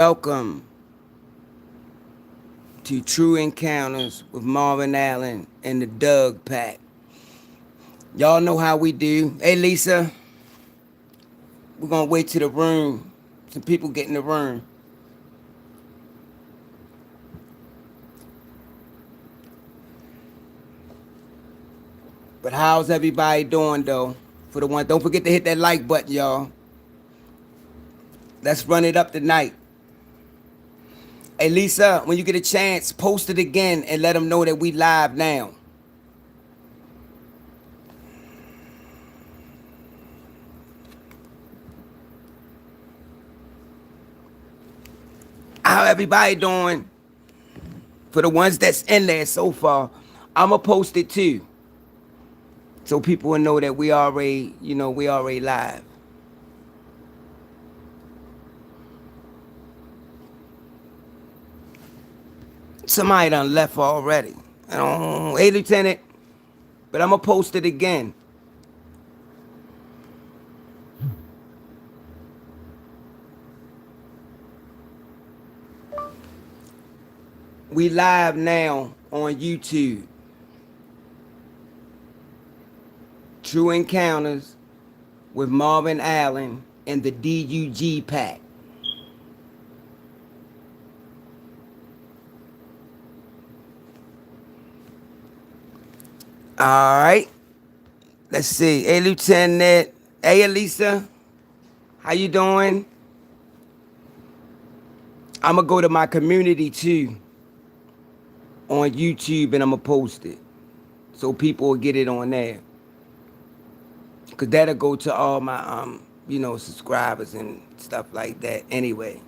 Welcome to True Encounters with Marvin Allen and the Doug Pack. Y'all know how we do. Hey, Lisa, we're going to wait to the room. Some people get in the room. But how's everybody doing, though? For the one, don't forget to hit that like button, y'all. Let's run it up tonight. Hey, Lisa, when you get a chance, post it again and let them know that we live now. How everybody doing? For the ones that's in there so far, I'ma post it too, so people will know that we already live. Somebody done left already. Hey, Lieutenant, but I'ma post it again. We live now on YouTube. True Encounters with Marvin Allen and the DUG Pack. All right. Let's see. Hey, Lieutenant. Hey, Elisa. How you doing? I'm gonna go to my community too on YouTube and I'm gonna post it so people will get it on there. Cause that'll go to all my subscribers and stuff like that anyway.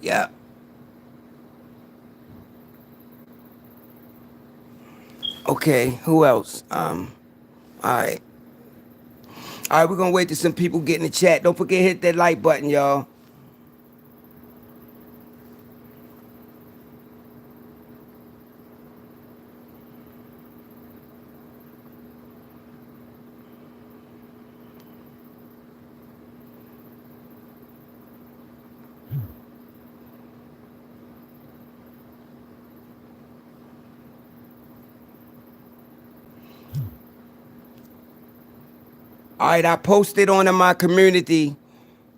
Yeah. Okay, who else? Alright. Alright, we're gonna wait till some people get in the chat. Don't forget to hit that like button, y'all. Alright, I posted on my community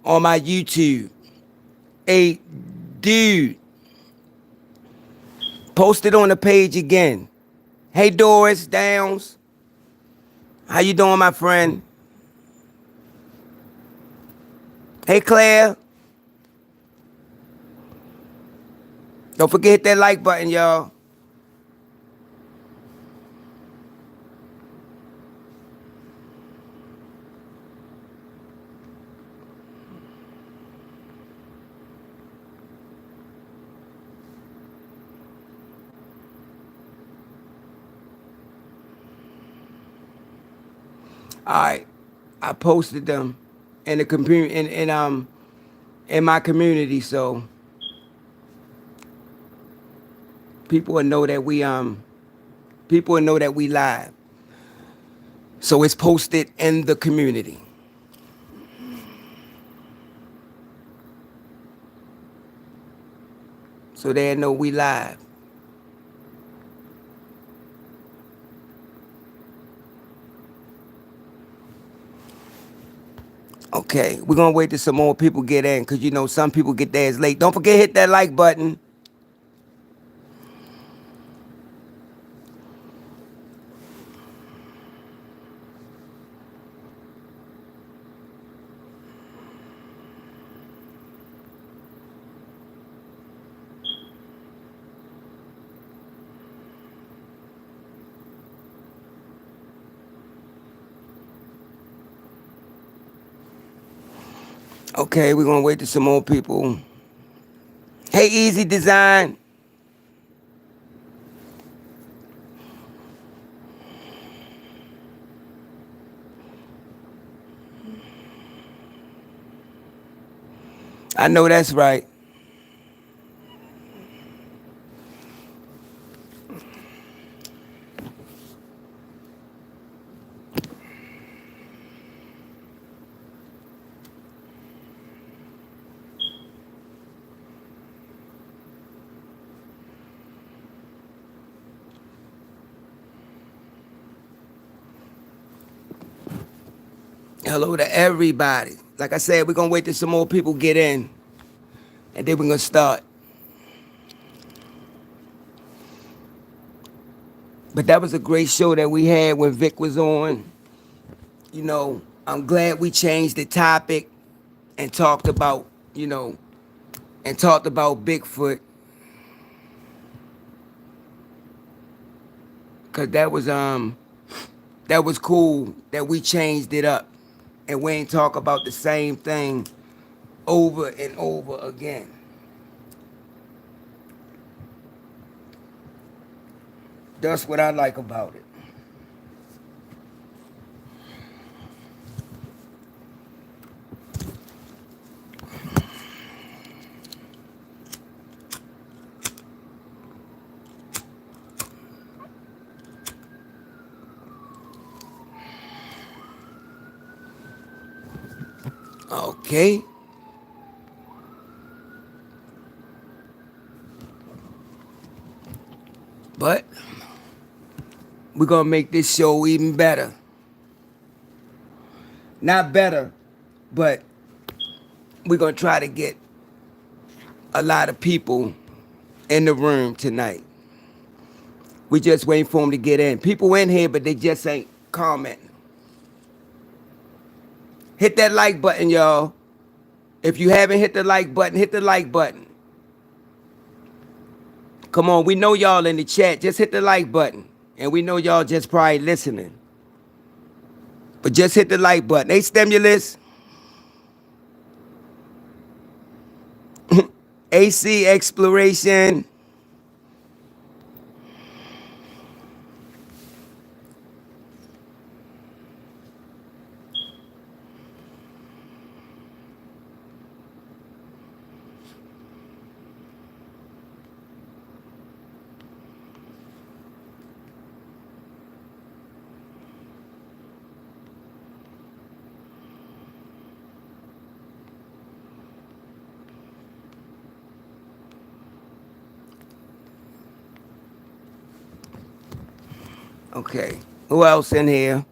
on my YouTube. Hey, dude, post it on the page again. Hey, Doris Downs. How you doing, my friend? Hey, Claire. Don't forget to hit that like button, y'all. Alright. I posted them in the community in my community, so people will know that we live. So it's posted in the community. So they know we live. Okay, we're gonna wait till some more people get in, because some people get theirs late. Don't forget to hit that like button. Okay, we're gonna wait till some more people. Hey, Easy Design. I know that's right. Hello to everybody. Like I said, we're going to wait till some more people get in. And then we're going to start. But that was a great show that we had when Vic was on. You know, I'm glad we changed the topic and talked about, Bigfoot. Cause that was cool that we changed it up. And we ain't talk about the same thing over and over again. That's what I like about it. Okay. But we're gonna make this show even better. Not better, but we're gonna try to get a lot of people in the room tonight. We just waiting for them to get in. People in here, but they just ain't commenting. Hit that like button, y'all. If you haven't hit the like button, hit the like button. Come on, we know y'all in the chat. Just hit the like button. And we know y'all just probably listening. But just hit the like button. Hey, Stimulus. AC Exploration. Okay. Who else in here?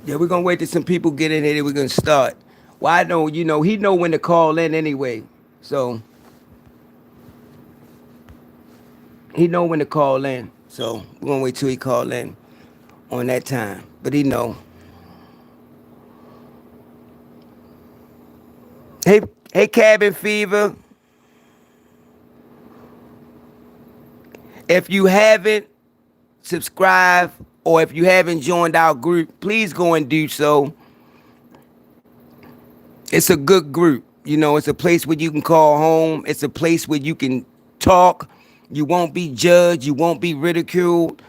Yeah, we're gonna wait till some people get in here, then we're gonna start. Well, I know, he know when to call in anyway. So he know when to call in. So we're gonna wait till he call in on that time. But he know. Hey, hey, Cabin Fever. If you haven't subscribed or if you haven't joined our group, please go and do so. It's a good group. It's a place where you can call home. It's a place where you can talk. You won't be judged. You won't be ridiculed.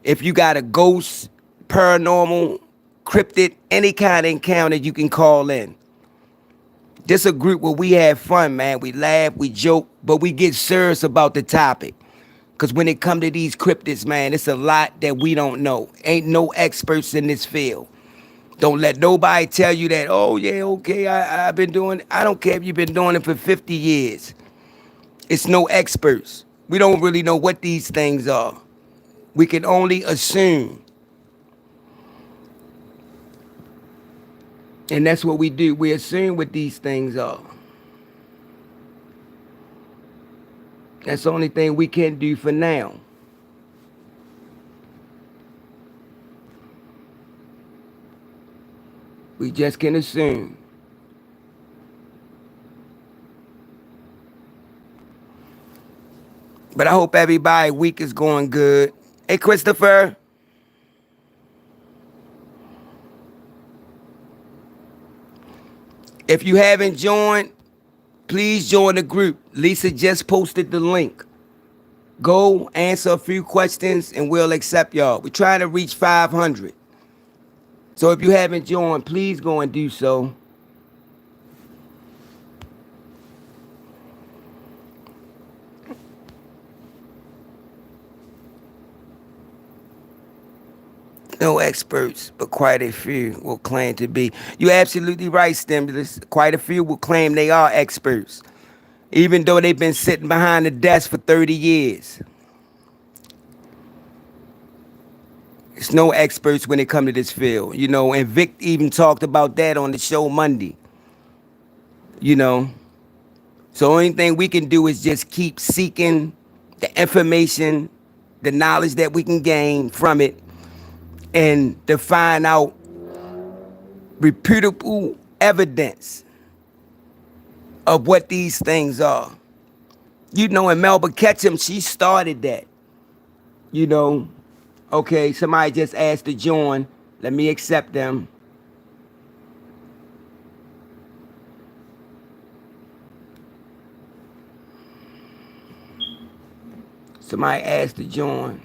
If you got a ghost, paranormal, cryptid, any kind of encounter, you can call in. This a group where we have fun, man. We laugh, we joke, but we get serious about the topic. Because when it come to these cryptids, man, it's a lot that we don't know. Ain't no experts in this field. Don't let nobody tell you that, oh, yeah, okay, I've been doing it. I don't care if you've been doing it for 50 years. It's no experts. We don't really know what these things are. We can only assume. And that's what we do. We assume what these things are. That's the only thing we can do for now. We just can assume. But I hope everybody week is going good. Hey, Christopher. If you haven't joined, please join the group. Lisa just posted the link. Go answer a few questions and we'll accept y'all. We're trying to reach 500. So if you haven't joined, please go and do so. No experts, but quite a few will claim to be. You're absolutely right, Stimulus. Quite a few will claim they are experts, even though they've been sitting behind the desk for 30 years. It's no experts when it comes to this field, you know. And Vic even talked about that on the show Monday, you know. So the only thing we can do is just keep seeking the information, the knowledge that we can gain from it, and to find out reputable evidence of what these things are. You know, and Melba Ketchum, she started that. You know, okay, somebody just asked to join. Let me accept them. Somebody asked to join.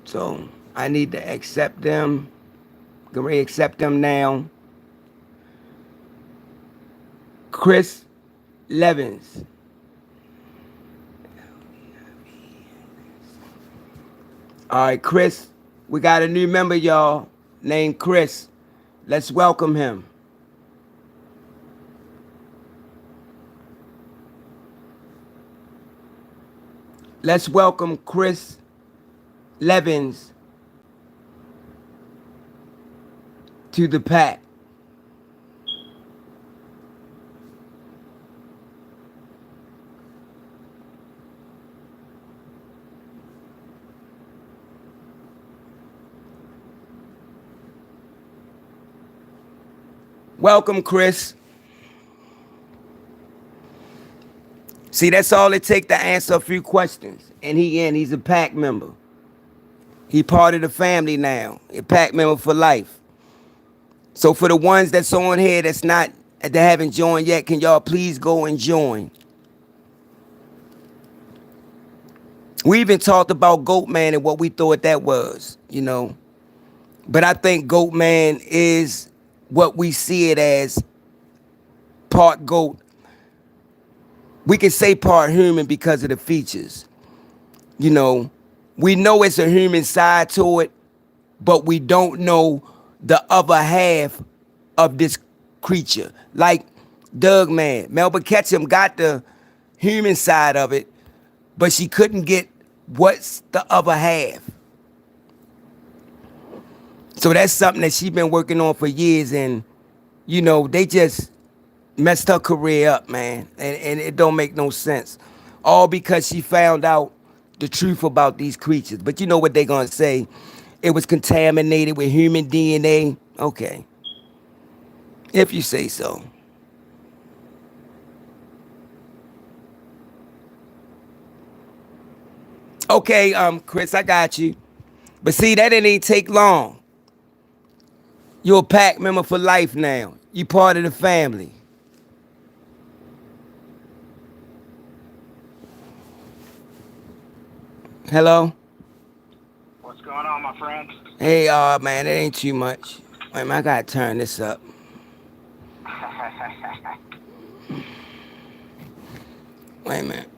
So I need to accept them. Can we accept them now? Chris Levins. All right, Chris, we got a new member, y'all, named Chris. Let's welcome him. Let's welcome Chris Levins to the pack. Welcome, Chris. See, that's all it takes to answer a few questions. And he's a pack member. He part of the family now. A pack member for life. So for the ones that's on here that haven't joined yet, can y'all please go and join? We even talked about Goatman and what we thought that was, you know. But I think Goatman is what we see it as, part goat. We can say part human because of the features. You know, we know it's a human side to it, but we don't know the other half of this creature. Like Doug Man, Melba Ketchum got the human side of it, but she couldn't get what's the other half. So that's something that she's been working on for years, and you know, they just messed her career up, man. And it don't make no sense. All because she found out the truth about these creatures. But you know what they gonna say? It was contaminated with human DNA. Okay. If you say so. Okay, Chris, I got you. But see, that didn't take long. You're a pack member for life now. You part of the family. Hello? What's going on, my friend? Hey, man, it ain't too much. Wait a minute, I gotta turn this up. Wait a minute.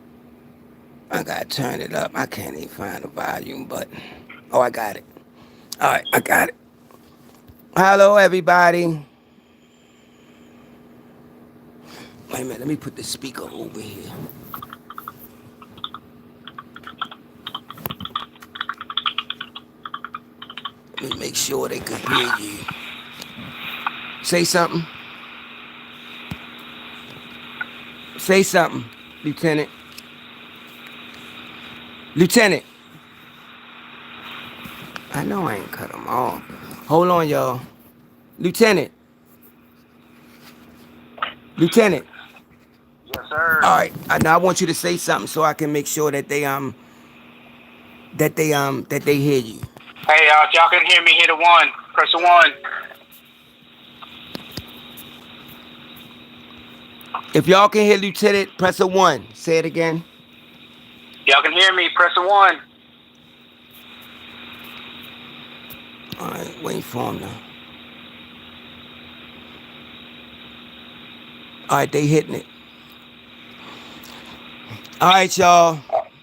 I gotta turn it up. I can't even find the volume button. Oh, I got it. All right, I got it. Hello, everybody. Wait a minute, let me put the speaker over here. Let me make sure they can hear you. Say something. Say something, Lieutenant. Lieutenant. I know I ain't cut him off. Hold on, y'all. Lieutenant. Lieutenant. Yes, sir. All right. Now I want you to say something so I can make sure that they hear you. Hey, if y'all can hear me, hit a 1. Press a 1. If y'all can hear Lieutenant, press a 1. Say it again. Y'all can hear me, press a 1. All right, waiting for him now. All right, they hitting it. All right, y'all.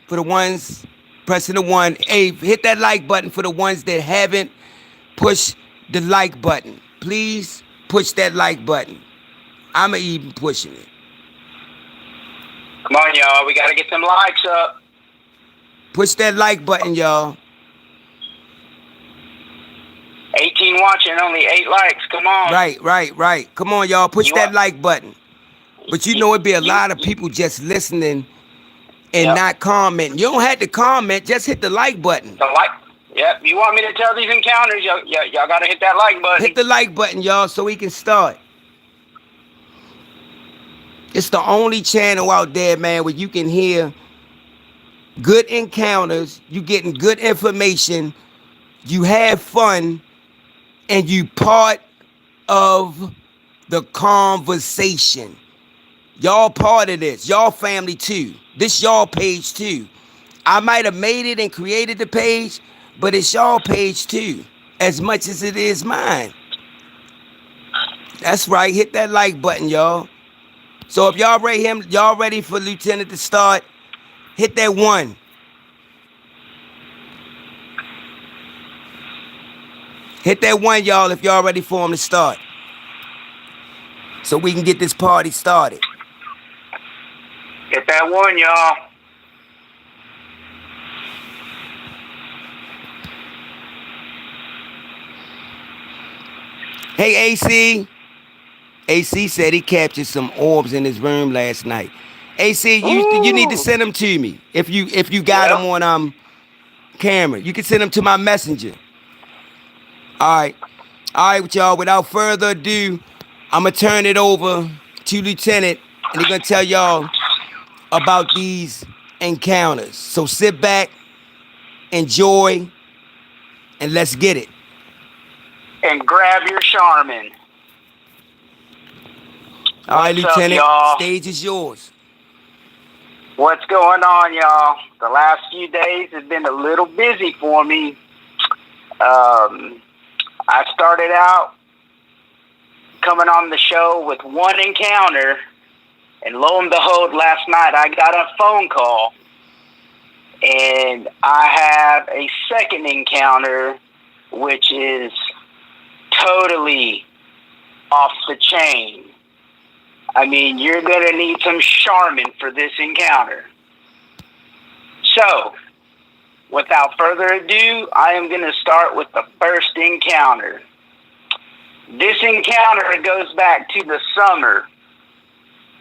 For the ones pressing the 1, hey, hit that like button for the ones that haven't pushed the like button. Please push that like button. I'm even pushing it. Come on, y'all. We got to get some likes up. Push that like button, y'all. 18 watching, only 8 likes. Come on. Right. Come on, y'all. Push You that want like button. But you know it'd be a lot of you people just listening and yep. not commenting. You don't have to comment. Just hit the like button. The like. Yep. You want me to tell these encounters? Y'all got to hit that like Hit button. the like button, y'all, so we can start. It's the only channel out there, man, where you can hear good encounters, you getting good information, you have fun, and you part of the conversation. Y'all part of this. Y'all family too. This y'all page too. I might have made it and created the page, but it's y'all page too, as much as it is mine. That's right. Hit that like button, y'all. So if y'all ready for Lieutenant to start, hit that 1. Hit that 1, y'all, if y'all ready for him to start. So we can get this party started. Hit that 1, y'all. Hey, AC. AC said he captured some orbs in his room last night. AC, you need to Ooh. send them to me. If you got Yep. them on camera, you can send them to my messenger. All right, y'all. Without further ado, I'm gonna turn it over to Lieutenant, and he's gonna tell y'all about these encounters. So sit back, enjoy, and let's get it. And grab your Charmin. All right, What's up, Lieutenant. y'all? Stage is yours. What's going on, y'all? The last few days have been a little busy for me. I started out coming on the show with one encounter, and lo and behold, last night I got a phone call, and I have a second encounter, which is totally off the chain. I mean, you're going to need some Charmin for this encounter. So, without further ado, I am going to start with the first encounter. This encounter goes back to the summer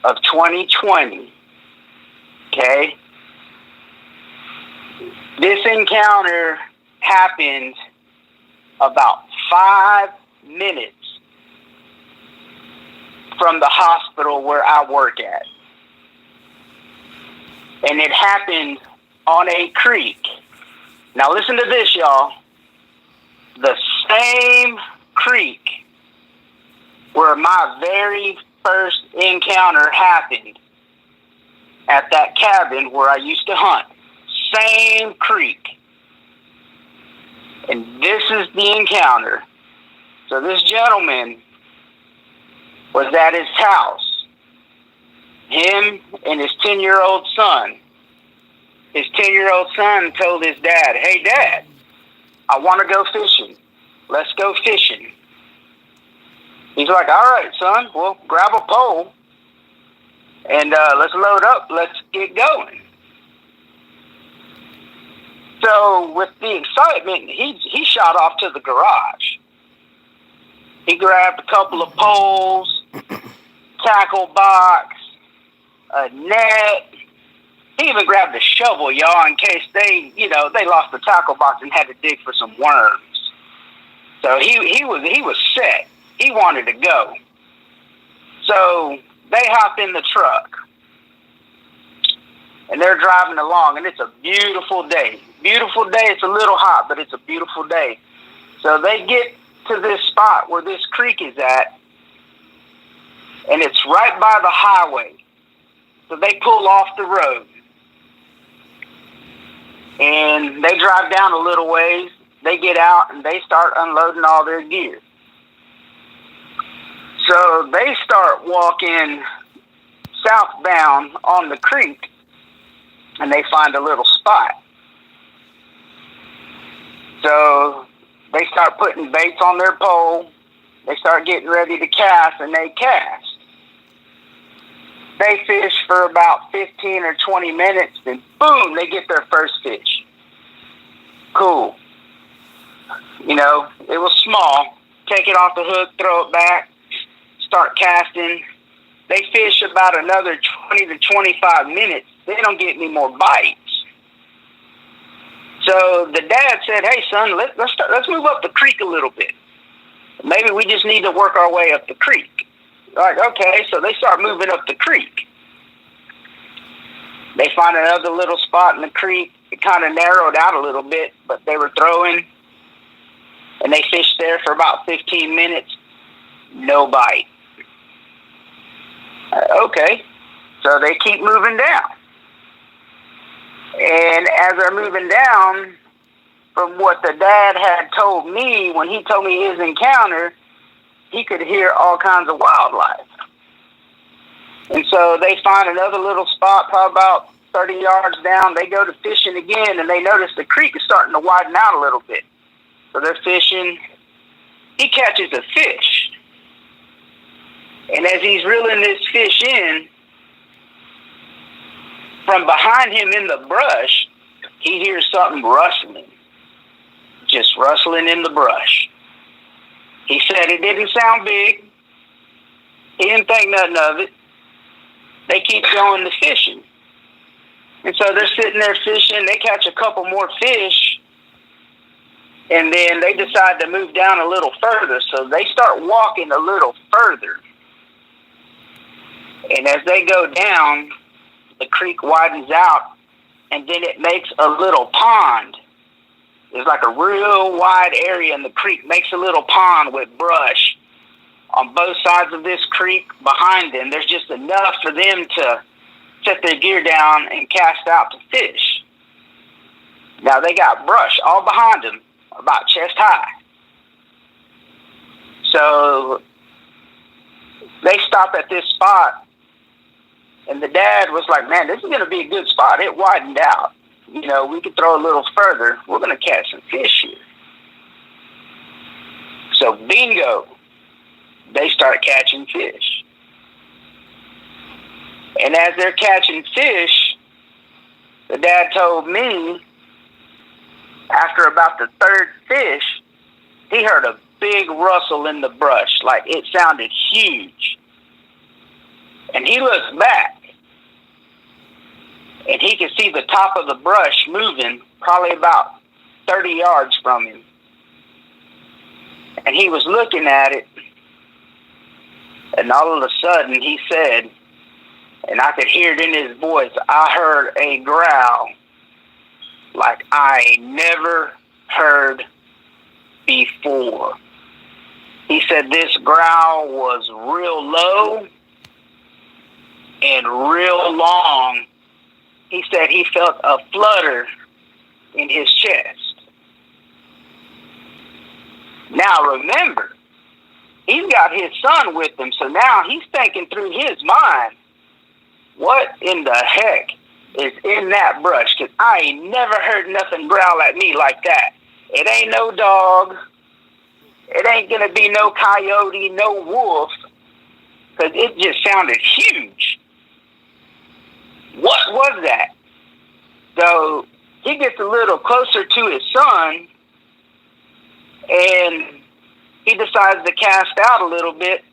of 2020. Okay? This encounter happened about 5 minutes from the hospital where I work at. And it happened on a creek. Now listen to this, y'all. The same creek where my very first encounter happened, at that cabin where I used to hunt. Same creek. And this is the encounter. So this gentleman was at his house. Him and his 10-year-old son. His 10-year-old son told his dad, "Hey, Dad, I want to go fishing. Let's go fishing." He's like, "All right, son, well, grab a pole and let's load up. Let's get going." So with the excitement, he shot off to the garage. He grabbed a couple of poles, tackle box, a net. He even grabbed a shovel, y'all, in case they lost the tackle box and had to dig for some worms. So he was set. He wanted to go. So they hop in the truck and they're driving along, and it's a beautiful day. Beautiful day. It's a little hot, but it's a beautiful day. So they get to this spot where this creek is at, and it's right by the highway. So they pull off the road. And they drive down a little ways. They get out and they start unloading all their gear. So they start walking southbound on the creek, and they find a little spot. So they start putting baits on their pole. They start getting ready to cast, and they cast. They fish for about 15 or 20 minutes, then boom, they get their first fish. Cool. You know, it was small. Take it off the hook, throw it back, start casting. They fish about another 20 to 25 minutes. They don't get any more bites. So the dad said, "Hey, son, let's move up the creek a little bit. Maybe we just need to work our way up the creek." Like, okay, so they start moving up the creek. They find another little spot in the creek. It kind of narrowed out a little bit, but they were throwing. And they fished there for about 15 minutes. No bite. Okay, so they keep moving down. And as they're moving down, from what the dad had told me, when he told me his encounter, he could hear all kinds of wildlife. And so they find another little spot, probably about 30 yards down. They go to fishing again, and they notice the creek is starting to widen out a little bit. So they're fishing. He catches a fish. And as he's reeling this fish in, from behind him in the brush, he hears something rustling. Just rustling in the brush. He said it didn't sound big. He didn't think nothing of it. They keep going to fishing. And so they're sitting there fishing. They catch a couple more fish. And then they decide to move down a little further. So they start walking a little further. And as they go down, the creek widens out. And then it makes a little pond. There's like a real wide area in the creek. Makes a little pond with brush on both sides of this creek behind them. There's just enough for them to set their gear down and cast out to fish. Now they got brush all behind them, about chest high. So they stop at this spot, and the dad was like, "Man, this is going to be a good spot. It widened out. You know, we could throw a little further. We're going to catch some fish here." So bingo, they start catching fish. And as they're catching fish, the dad told me after about the third fish, he heard a big rustle in the brush, like it sounded huge. And he looks back, and he could see the top of the brush moving probably about 30 yards from him. And he was looking at it, and all of a sudden he said, and I could hear it in his voice, I heard a growl like I never heard before. He said this growl was real low and real long. He said he felt a flutter in his chest. Now remember, he's got his son with him, so now he's thinking through his mind, what in the heck is in that brush? Because I ain't never heard nothing growl at me like that. It ain't no dog. It ain't going to be no coyote, no wolf, because it just sounded huge. What was that? So he gets a little closer to his son, and he decides to cast out a little bit.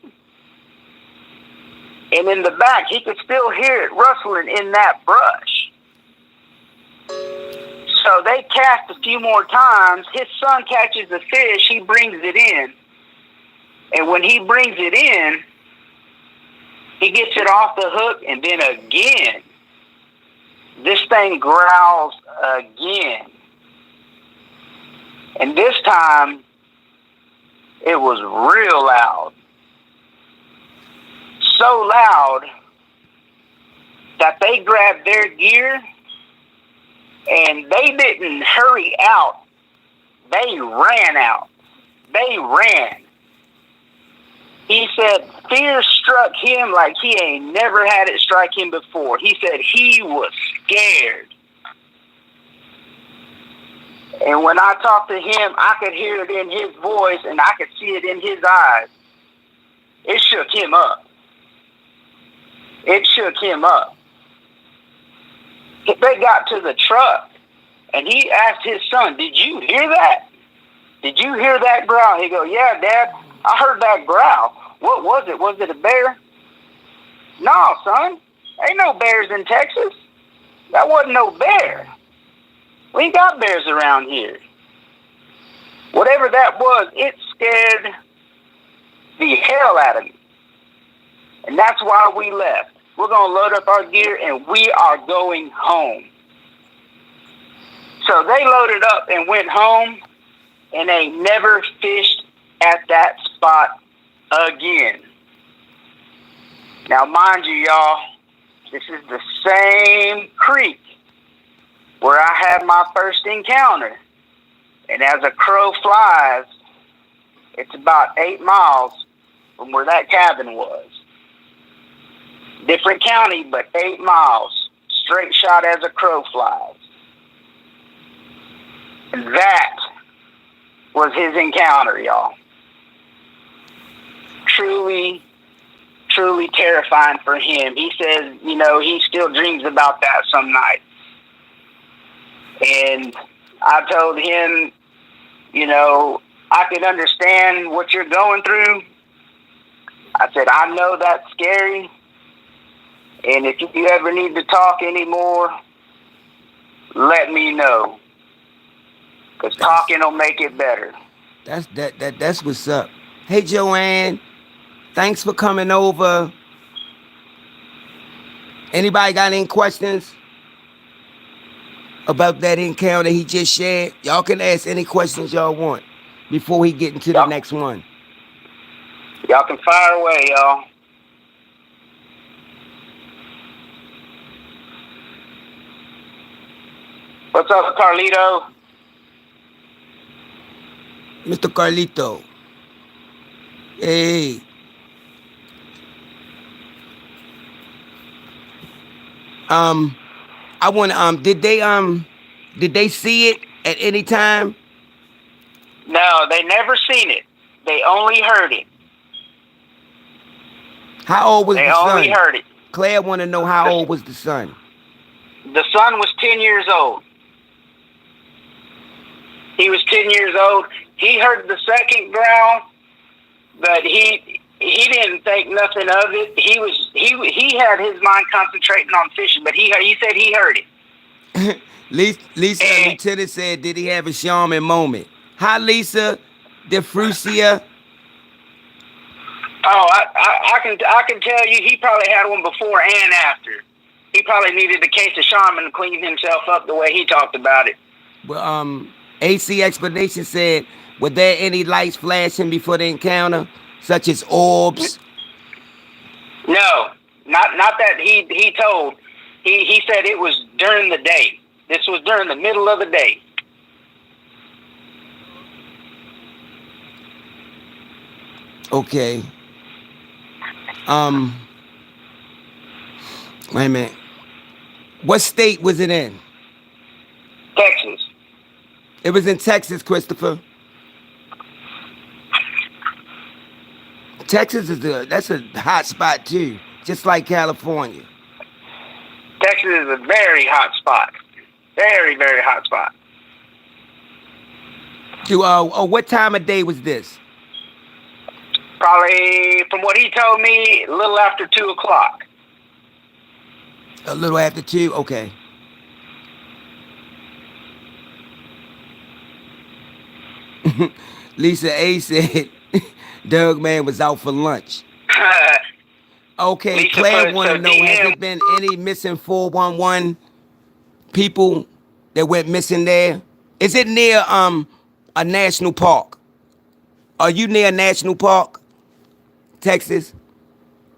And in the back, he could still hear it rustling in that brush. So they cast a few more times. His son catches the fish. He brings it in. And when he brings it in, he gets it off the hook, and then again, this thing growls again. And this time, it was real loud. So loud that they grabbed their gear and they didn't hurry out. They ran out. They ran. He said fear struck him like he ain't never had it strike him before. He said he was scared. And when I talked to him, I could hear it in his voice and I could see it in his eyes. It shook him up. It shook him up. They got to the truck, and he asked his son, "Did you hear that? Did you hear that growl?" He go, "Yeah, Dad, I heard that growl. What was it? Was it a bear?" "No, son. Ain't no bears in Texas. That wasn't no bear. We ain't got bears around here." Whatever that was, it scared the hell out of me. And that's why we left. We're going to load up our gear and we are going home. So they loaded up and went home, and they never fished at that spot again. Now, mind you, y'all, this is the same creek where I had my first encounter. And as a crow flies, it's about 8 miles from where that cabin was. Different county, but 8 miles. Straight shot as a crow flies. And that was his encounter, y'all. Truly, truly terrifying for him. He says, you know, he still dreams about that some nights. And I told him, you know, I can understand what you're going through. I said, I know that's scary. And if you ever need to talk anymore, let me know. Because talking will make it better. That's what's up. Hey, Joanne, thanks for coming over. Anybody got any questions about that encounter he just shared? Y'all can ask any questions y'all want before we get into the next one. Y'all can fire away, y'all. What's up, Carlito? Mr. Carlito. Hey. I want to did they see it at any time? No, they never seen it. They only heard it. How old was the son? They only heard it. Claire want to know how old was the son? The son was 10 years old. He was 10 years old. He heard the second growl, but he didn't think nothing of it. He had his mind concentrating on fishing, but he said he heard it. Lisa Lieutenant said, did he have a shaman moment? Hi, Lisa DeFrucia. Oh, I can tell you, he probably had one before and after. He probably needed a case of shaman to clean himself up the way he talked about it. Well, AC Explanation said, were there any lights flashing before the encounter, such as orbs? No, not that he told. He said it was during the day. This was during the middle of the day. Okay. Wait a minute. What state was it in? Texas. It was in Texas, Christopher. Texas that's a hot spot too, just like California. Texas is a very hot spot. Very, very hot spot. What time of day was this? Probably, from what he told me, a little after 2 o'clock. A little after 2? Okay. Lisa A said Doug Man was out for lunch. Okay, Lisa Claire want to know, has there been any missing 411 people that went missing there? Is it near a national park? Are you near a national park, Texas?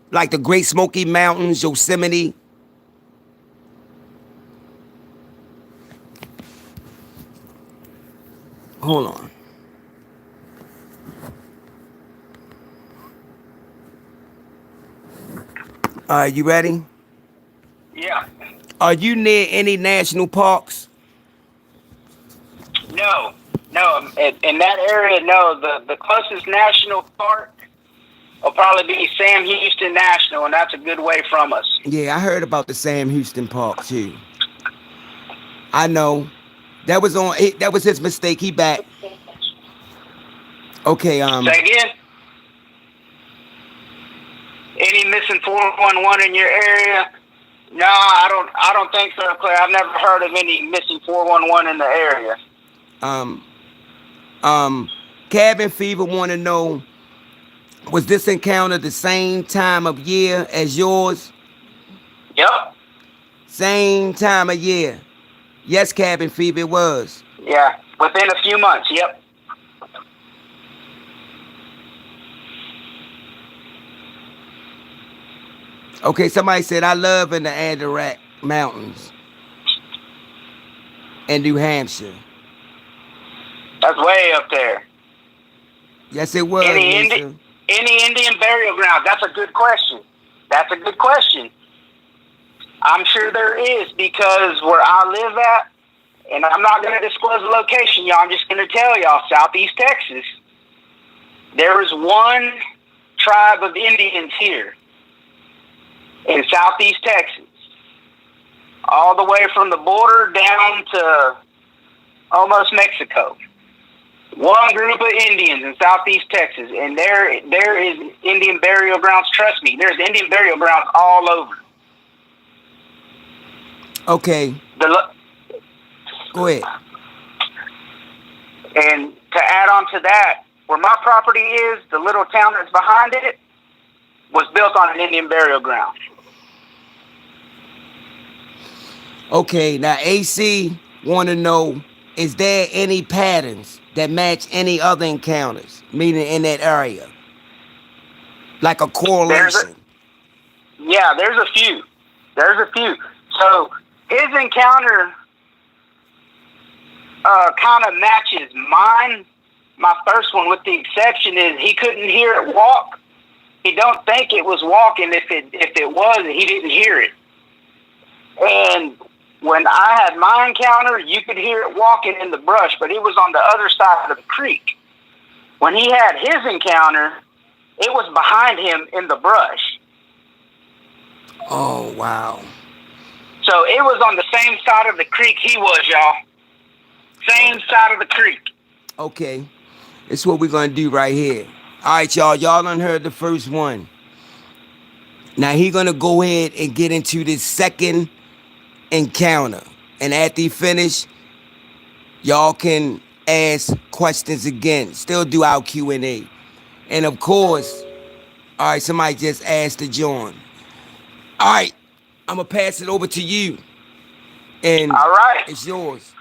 Like the Great Smoky Mountains, Yosemite? Hold on. All right, you ready? Yeah. Are you near any national parks? No. In that area, no. The closest national park will probably be Sam Houston National, and that's a good way from us. Yeah, I heard about the Sam Houston Park too. I know. That was that was his mistake. He back. Okay, Say again? Any missing 411 in your area? No, I don't think so, Claire. I've never heard of any missing 411 in the area. um Cabin Fever want to know, was this encounter the same time of year as yours? Yep. Same time of year. Yes, Cabin Fever, it was. Yeah. Within a few months. Yep. Okay, somebody said, I love in the Adirondack Mountains in New Hampshire. That's way up there. Yes, it was, Any Lisa. Any Indian burial ground? That's a good question. That's a good question. I'm sure there is, because where I live at, and I'm not going to disclose the location, y'all. I'm just going to tell y'all, Southeast Texas, there is one tribe of Indians here in Southeast Texas, all the way from the border down to almost Mexico. One group of Indians in Southeast Texas, and there is Indian burial grounds. Trust me, there's Indian burial grounds all over. Okay. Go ahead. And to add on to that, where my property is, the little town that's behind it, was built on an Indian burial ground. Okay, now AC want to know, is there any patterns that match any other encounters, meaning in that area? Like a correlation? There's a few. There's a few. So his encounter kind of matches mine. My first one, with the exception, is he couldn't hear it walk. He don't think it was walking. If it was, he didn't hear it. And when I had my encounter, you could hear it walking in the brush, but it was on the other side of the creek. When he had his encounter, it was behind him in the brush. Oh, wow. So it was on the same side of the creek he was, y'all. Same side of the creek. Okay. This is what we're going to do right here. All right, y'all. Y'all done heard the first one. Now he going to go ahead and get into this second encounter. And after he finish, y'all can ask questions again. Still do our Q&A. And of course, all right, somebody just asked to join. All right, I'm going to pass it over to you. And all right, it's yours.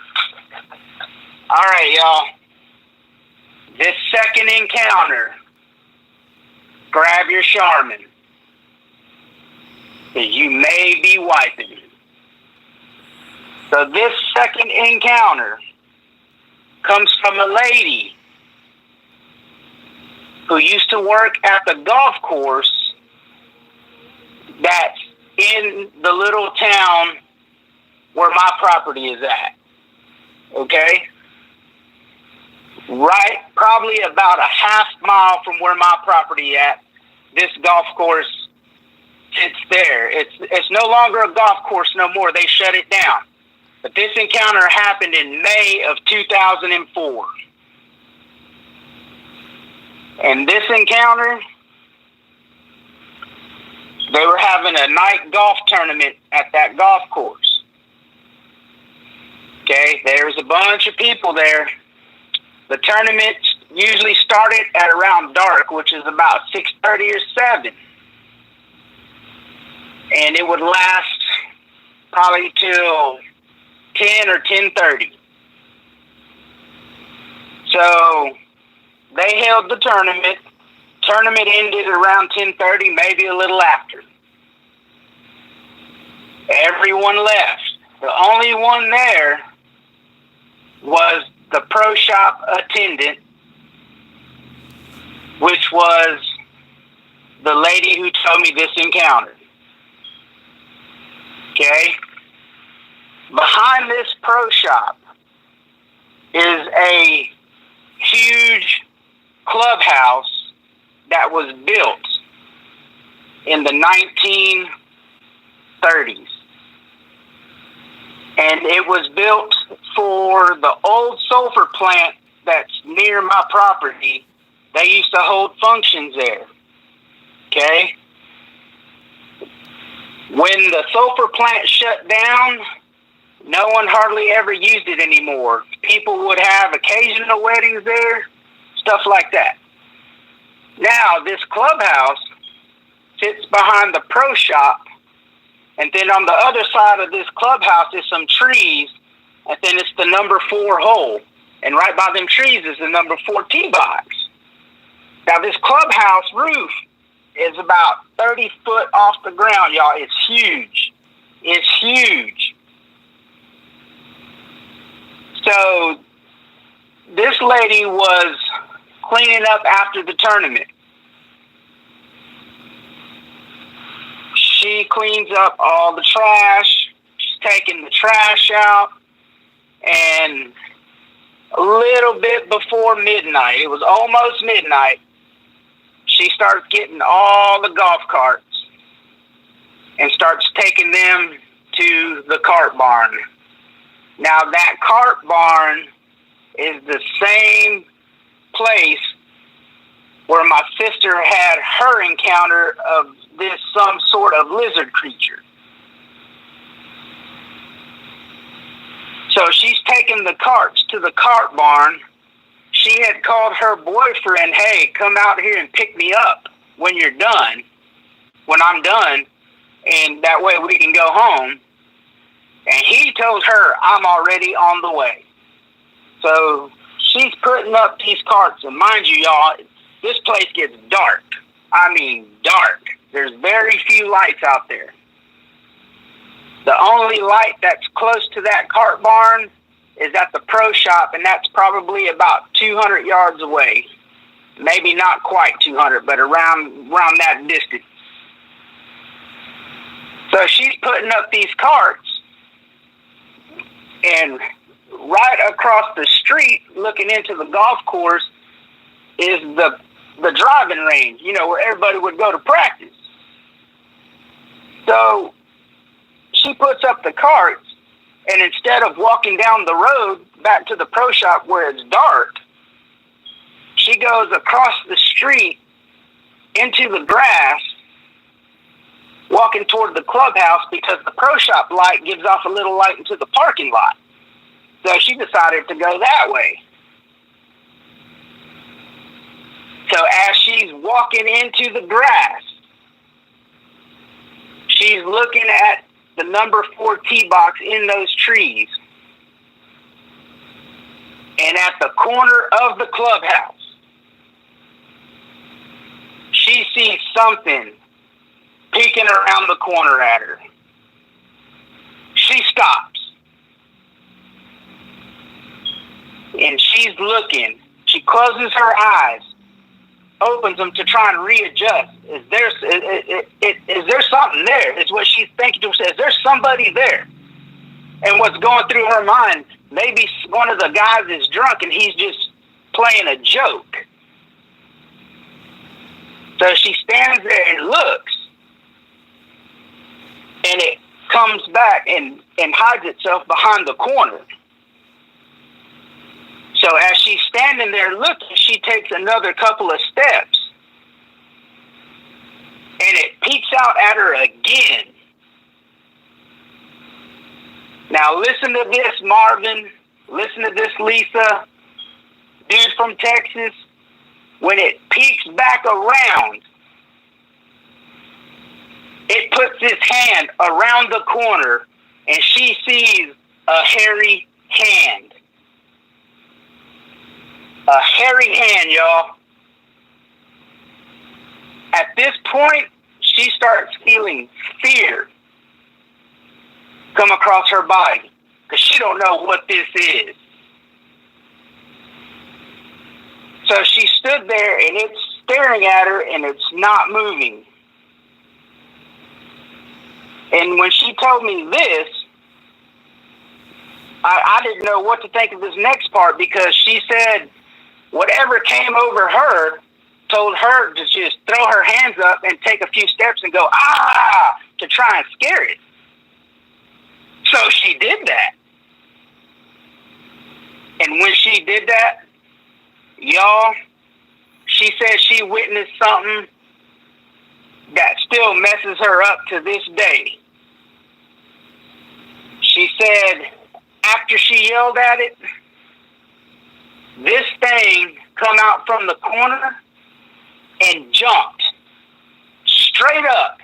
All right, y'all. This second encounter, grab your Charmin, because you may be wiping. So this second encounter comes from a lady who used to work at the golf course that's in the little town where my property is at. Okay? Right, probably about a half mile from where my property at, this golf course sits there. It's no longer a golf course no more. They shut it down. But this encounter happened in May of 2004. And this encounter, they were having a night golf tournament at that golf course. Okay, there's a bunch of people there. The tournament usually started at around dark, which is about 6:30 or 7. And it would last probably till 10 or 10:30. So they held the tournament. Tournament ended around 10:30, maybe a little after. Everyone left. The only one there was the pro shop attendant, which was the lady who told me this encounter. Okay? Behind this pro shop is a huge clubhouse that was built in the 1930s. And it was built for the old sulfur plant that's near my property. They used to hold functions there. Okay? When the sulfur plant shut down, no one hardly ever used it anymore. People would have occasional weddings there, stuff like that. Now, this clubhouse sits behind the pro shop, and then on the other side of this clubhouse is some trees, and then it's the number 4 hole. And right by them trees is the number 4 tee box. Now, this clubhouse roof is about 30 foot off the ground, y'all. It's huge. It's huge. So, this lady was cleaning up after the tournament. She cleans up all the trash. She's taking the trash out. And a little bit before midnight, it was almost midnight, she starts getting all the golf carts and starts taking them to the cart barn. Now, that cart barn is the same place where my sister had her encounter of this some sort of lizard creature. So she's taking the carts to the cart barn. She had called her boyfriend, hey, come out here and pick me up when you're done, when I'm done, and that way we can go home. And he told her, I'm already on the way. So she's putting up these carts, and mind you, y'all, this place gets dark. I mean, dark. There's very few lights out there. The only light that's close to that cart barn is at the pro shop, and that's probably about 200 yards away. Maybe not quite 200, but around that distance. So she's putting up these carts, and right across the street, looking into the golf course, is the driving range, you know, where everybody would go to practice. So she puts up the carts, and instead of walking down the road back to the pro shop where it's dark, she goes across the street into the grass, walking toward the clubhouse because the pro shop light gives off a little light into the parking lot. So she decided to go that way. So as she's walking into the grass, she's looking at the number 4 tee box in those trees. And at the corner of the clubhouse, she sees something peeking around the corner at her. She stops. And she's looking. She closes her eyes, opens them to try and readjust. Is there something there? Is what she's thinking to herself. Is there somebody there? And what's going through her mind, maybe one of the guys is drunk and he's just playing a joke. So she stands there and looks, and it comes back and hides itself behind the corner. So as she's standing there looking, she takes another couple of steps, and it peeks out at her again. Now listen to this, Marvin. Listen to this, Lisa. Dude from Texas. When it peeks back around, it puts its hand around the corner, and she sees a hairy hand. A hairy hand, y'all. At this point, she starts feeling fear come across her body because she don't know what this is. So she stood there, and it's staring at her, and it's not moving. And when she told me this, I didn't know what to think of this next part, because she said whatever came over her told her to just throw her hands up and take a few steps and go, ah, to try and scare it. So she did that. And when she did that, y'all, she said she witnessed something that still messes her up to this day. She said after she yelled at it, this thing come out from the corner and jumped straight up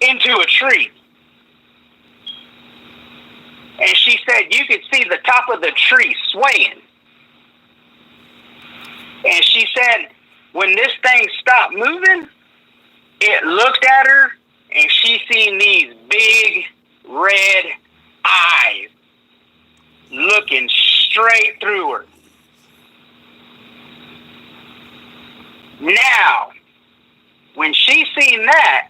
into a tree. And she said you could see the top of the tree swaying. And she said when this thing stopped moving, it looked at her and she seen these big red eyes looking straight through her. Now, when she seen that,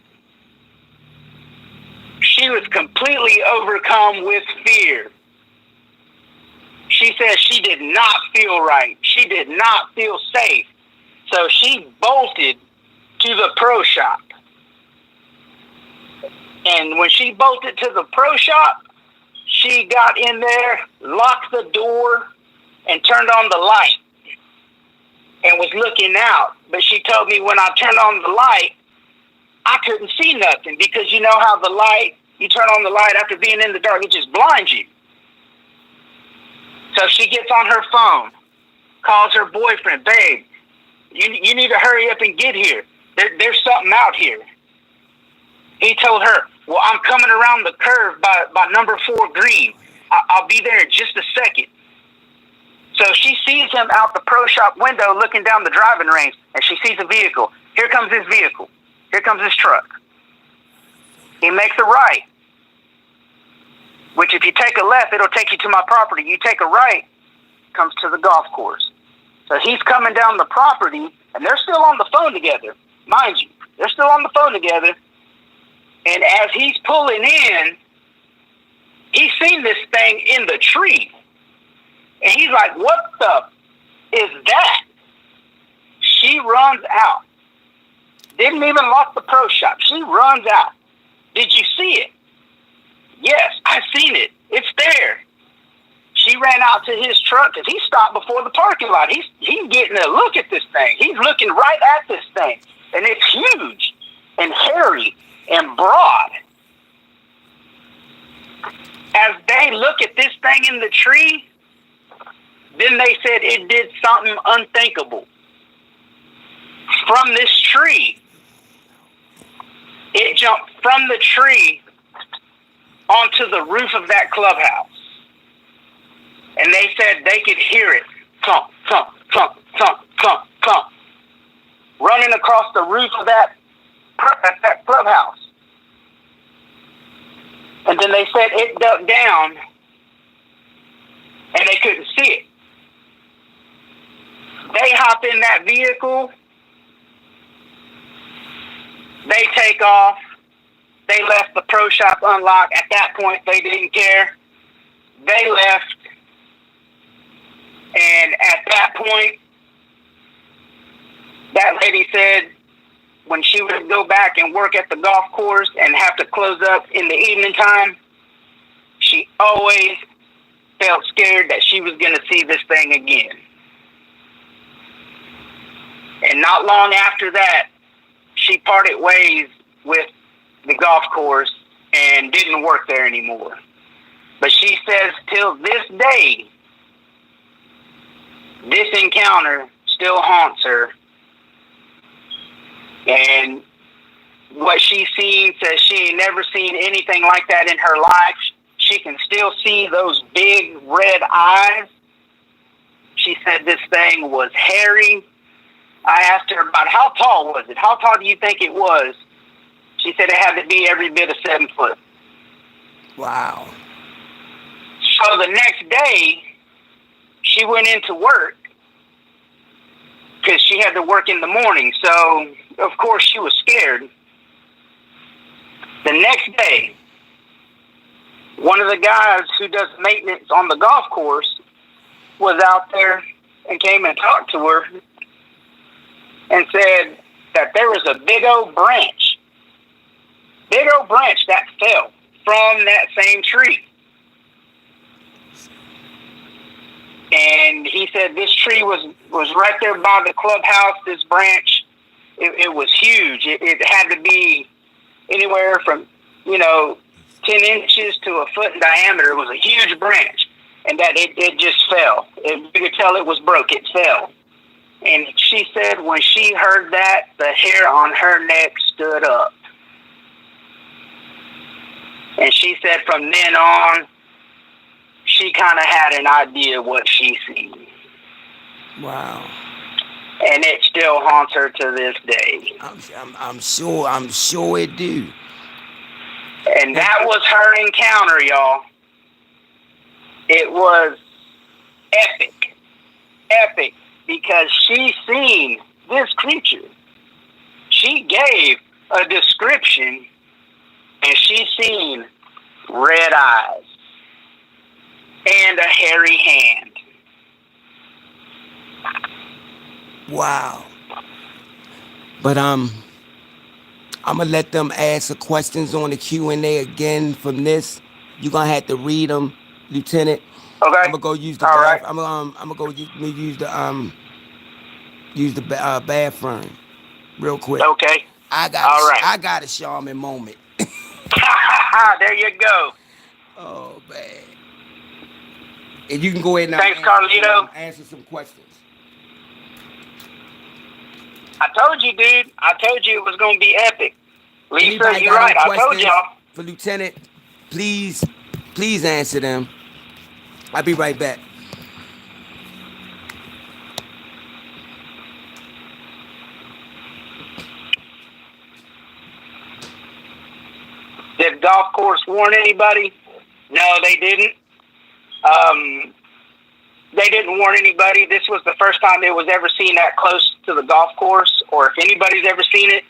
she was completely overcome with fear. She said she did not feel right. She did not feel safe. So she bolted to the pro shop. And when she bolted to the pro shop, she got in there, locked the door, and turned on the light and was looking out. But she told me when I turned on the light, I couldn't see nothing because you know how the light, you turn on the light after being in the dark, it just blinds you. So she gets on her phone, calls her boyfriend, babe, you need to hurry up and get here. There's something out here. He told her, well, I'm coming around the curve by number 4 green. I'll be there in just a second. So she sees him out the pro shop window looking down the driving range, and she sees a vehicle. Here comes this vehicle. Here comes this truck. He makes a right, which if you take a left, it'll take you to my property. You take a right, comes to the golf course. So he's coming down the property, and they're still on the phone together. Mind you, they're still on the phone together. And as he's pulling in, he's seen this thing in the tree. And he's like, what the is that? She runs out. Didn't even lock the pro shop. She runs out. Did you see it? Yes, I seen it. It's there. She ran out to his truck because he stopped before the parking lot. He's getting a look at this thing. He's looking right at this thing. And it's huge and hairy and broad. As they look at this thing in the tree, then they said it did something unthinkable. From this tree, it jumped from the tree onto the roof of that clubhouse. And they said they could hear it thump, thump, thump, thump, thump, thump, running across the roof of that clubhouse. And then they said it ducked down and they couldn't see it. They hop in that vehicle. They take off. They left the pro shop unlocked. At that point, they didn't care. They left. And at that point, that lady said when she would go back and work at the golf course and have to close up in the evening time, she always felt scared that she was going to see this thing again. And not long after that, she parted ways with the golf course and didn't work there anymore. But she says till this day, this encounter still haunts her. And what she's seen, says she ain't never seen anything like that in her life. She can still see those big red eyes. She said this thing was hairy. I asked her about how tall was it? How tall do you think it was? She said it had to be every bit of 7 foot. Wow. So the next day, she went into work because she had to work in the morning. So, of course, she was scared. The next day, one of the guys who does maintenance on the golf course was out there and came and talked to her and said, that there was a big old branch that fell from that same tree. And he said this tree was right there by the clubhouse. This branch, it was huge. It had to be anywhere from, 10 inches to a foot in diameter. It was a huge branch. And that it just fell. You could tell it was broke. It fell. And she said when she heard that, the hair on her neck stood up. And she said from then on, she kind of had an idea what she seen. Wow. And it still haunts her to this day. I'm sure it do. And that was her encounter, y'all. It was epic, because she seen this creature. She gave a description, and she seen red eyes and a hairy hand. Wow. But I'm gonna let them ask the questions on the Q&A again from this. You're gonna have to read them, Lieutenant. Okay. I'm gonna go use the right. I'm gonna go use the bathroom real quick. Okay. I got a shaman moment. There you go. Oh man. And you can go ahead and thanks, Carlito. Answer some questions. I told you, dude. I told you it was going to be epic. Lisa, Anybody you're right. I told y'all. For Lieutenant, please answer them. I'll be right back. Did golf course warn anybody? No, they didn't. They didn't warn anybody. This was the first time it was ever seen that close to the golf course, or if anybody's ever seen it.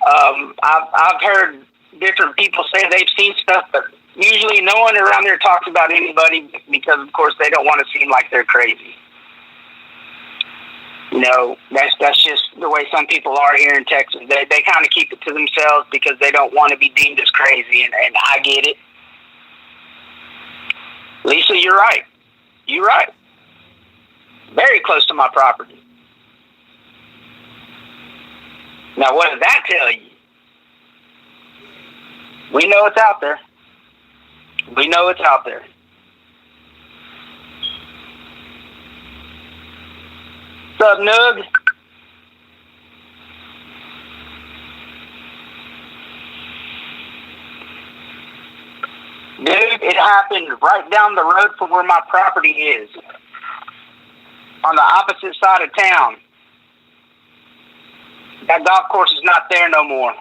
I've heard different people say they've seen stuff, but usually no one around there talks about anybody because, of course, they don't want to seem like they're crazy. That's just the way some people are here in Texas. They kind of keep it to themselves because they don't want to be deemed as crazy, and I get it. Lisa, you're right. You're right. Very close to my property. Now, what does that tell you? We know it's out there. We know it's out there. What's up, Nug? Dude, it happened right down the road from where my property is. On the opposite side of town. That golf course is not there no more.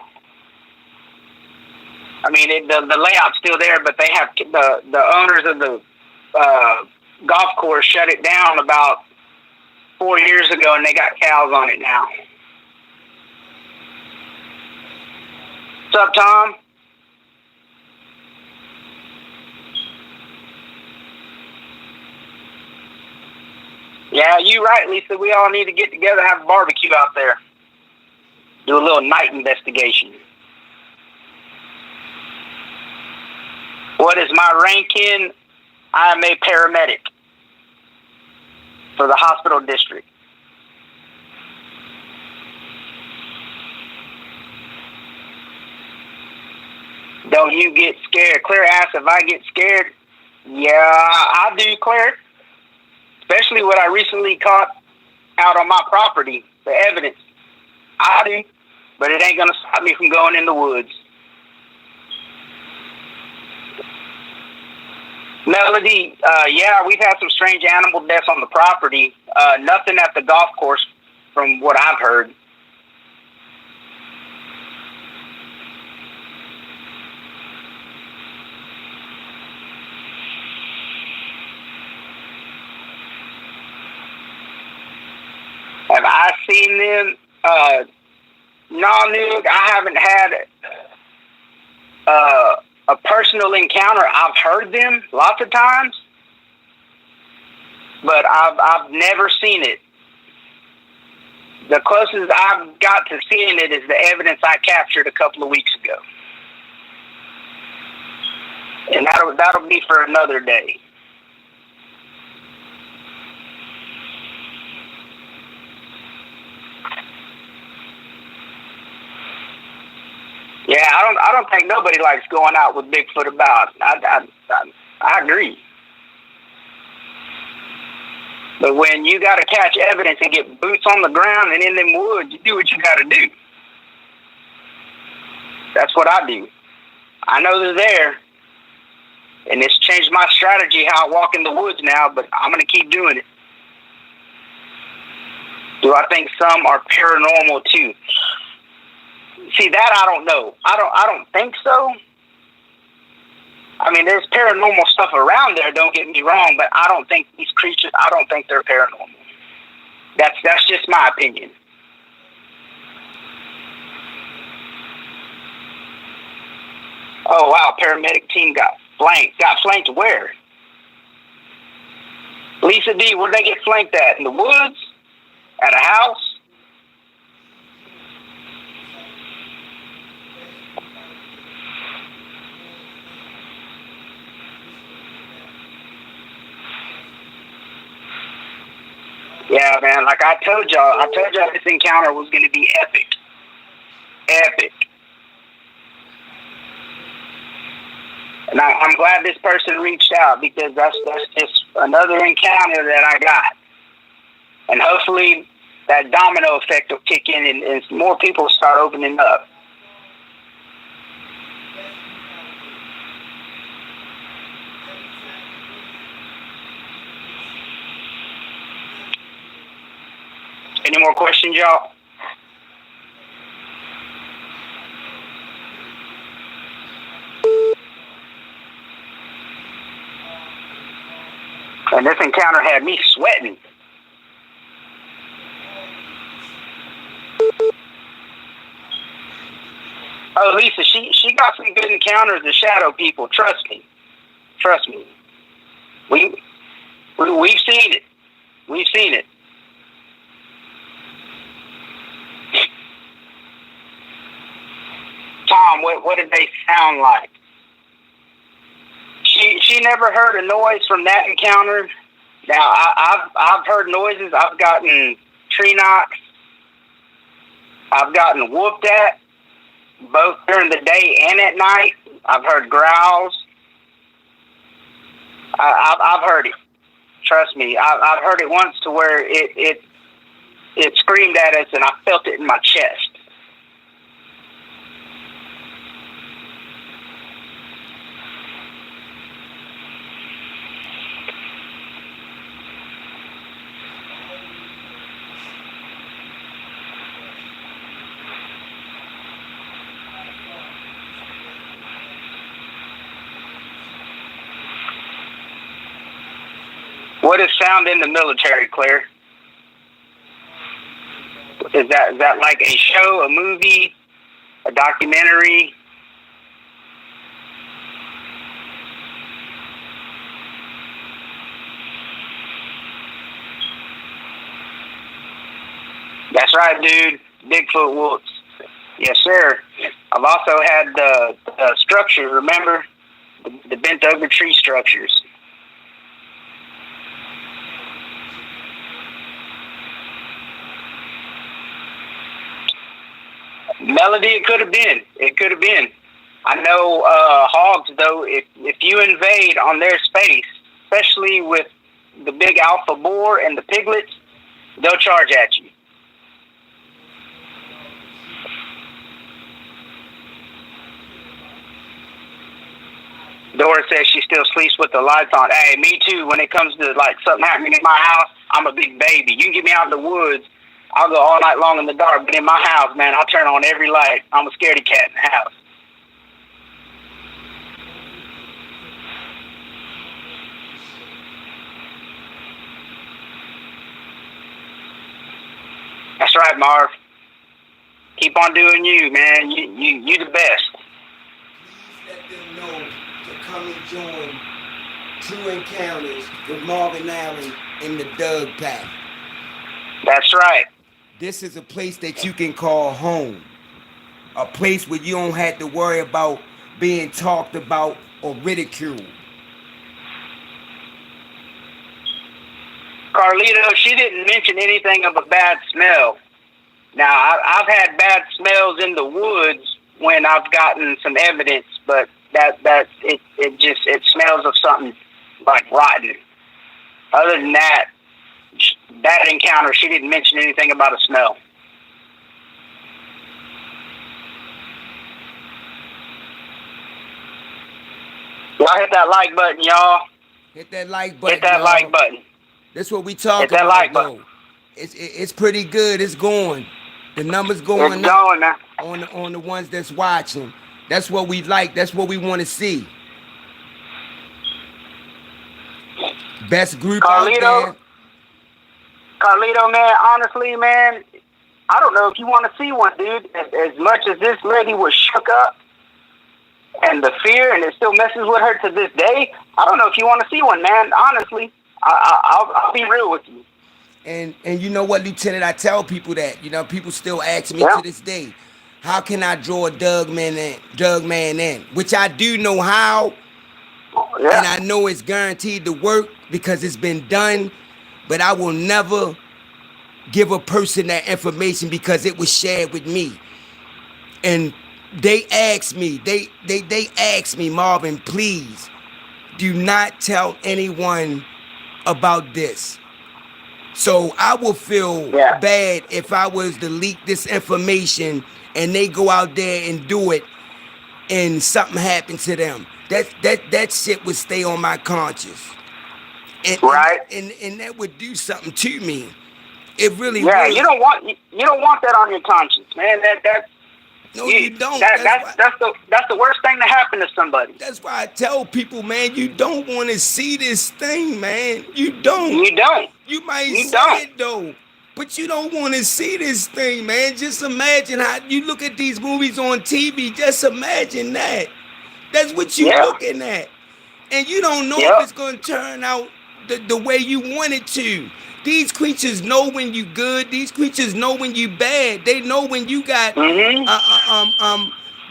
I mean, the layout's still there, but they have the owners of the golf course shut it down about 4 years ago, and they got cows on it now. What's up, Tom? Yeah, you're right, Lisa. We all need to get together and have a barbecue out there. Do a little night investigation. What is my ranking? I am a paramedic for the hospital district. Don't you get scared? Claire asked if I get scared. Yeah, I do, Claire. Especially what I recently caught out on my property, the evidence. I do, but it ain't going to stop me from going in the woods. Melody, yeah, we've had some strange animal deaths on the property. Nothing at the golf course from what I've heard. Have I seen them? No, Nuke, I haven't had a personal encounter. I've heard them lots of times, but I've never seen it. The closest I've got to seeing it is the evidence I captured a couple of weeks ago. And that'll be for another day. Yeah, I don't think nobody likes going out with Bigfoot about. I agree. But when you got to catch evidence and get boots on the ground and in them woods, you do what you got to do. That's what I do. I know they're there, and it's changed my strategy how I walk in the woods now, but I'm going to keep doing it. Do I think some are paranormal too? See, that I don't know. I don't think so. I mean, there's paranormal stuff around there, don't get me wrong, but I don't think these creatures, I don't think they're paranormal. That's just my opinion. Oh, wow, paramedic team got flanked. Got flanked where? Lisa D, where'd they get flanked at? In the woods? At a house? Yeah, man, like I told y'all this encounter was going to be epic. Epic. And I'm glad this person reached out, because that's just another encounter that I got. And hopefully that domino effect will kick in and more people start opening up. Any more questions, y'all? And this encounter had me sweating. Oh, Lisa, she got some good encounters with shadow people. Trust me. Trust me. We've seen it. We've seen it. Tom, what did they sound like? She never heard a noise from that encounter. Now I've heard noises. I've gotten tree knocks. I've gotten whooped at, both during the day and at night. I've heard growls. I've heard it. Trust me, I've heard it once to where it screamed at us, and I felt it in my chest. What is sound in the military, Claire? Is that like a show, a movie, a documentary? That's right, dude. Bigfoot whoops. Yes, sir. I've also had the structures, remember? The bent over tree structures. Melody, it could have been. It could have been. I know hogs, though, if you invade on their space, especially with the big alpha boar and the piglets, they'll charge at you. Dora says she still sleeps with the lights on. Hey, me too. When it comes to like something happening in my house, I'm a big baby. You can get me out in the woods, I'll go all night long in the dark. But in my house, man, I'll turn on every light. I'm a scaredy cat in the house. That's right, Marv. Keep on doing you, man. You the best. Please let them know to come and join True Encounters with Marvin Allen in the Doug Pack. That's right. this is a place that you can call home. A place where you don't have to worry about being talked about or ridiculed. Carlito, she didn't mention anything of a bad smell. Now, I've had bad smells in the woods when I've gotten some evidence, but it smells of something like rotten. Other than that encounter, she didn't mention anything about a smell. Y'all hit that like button, y'all. Hit that like button. Hit that y'all. like button. That's what we talking Hit that about, like though. button. It's pretty good. It's going. The numbers going It's going now. on the ones that's watching. That's what we like. That's what we want to see. Best group out there. Carlito, man, honestly, man, I don't know if you want to see one, dude. As much as this lady was shook up and the fear, and it still messes with her to this day, I don't know if you want to see one, man. Honestly, I'll be real with you. And you know what, Lieutenant, I tell people that. You know, people still ask me to this day, how can I draw a Doug man in? Which I do know how. Yeah. And I know it's guaranteed to work because it's been done. But I will never give a person that information because it was shared with me. And they asked me, they asked me, Marvin, please do not tell anyone about this. So I will feel bad if I was to leak this information and they go out there and do it and something happened to them. That shit would stay on my conscience. And that would do something to me. It really would. You don't want that on your conscience, man. You don't. That's the worst thing to happen to somebody. That's why I tell people, man, you don't want to see this thing, man. You don't. You might see it though, but you don't want to see this thing, man. Just imagine how you look at these movies on TV. Just imagine that. That's what you're looking at, and you don't know if it's going to turn out the way you want it to. These creatures know when you good. These creatures know when you bad. They know when you got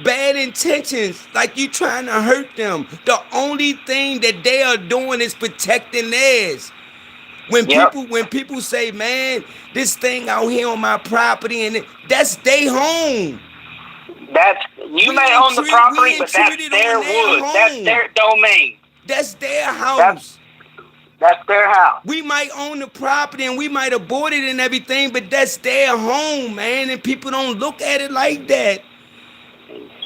bad intentions, like you trying to hurt them. The only thing that they are doing is protecting theirs. When people say, man, this thing out here on my property, and that's their home. You may own the property, but that's their woods. That's their domain. That's their house. That's their house. We might own the property and we might have bought it and everything, but that's their home, man. And people don't look at it like that.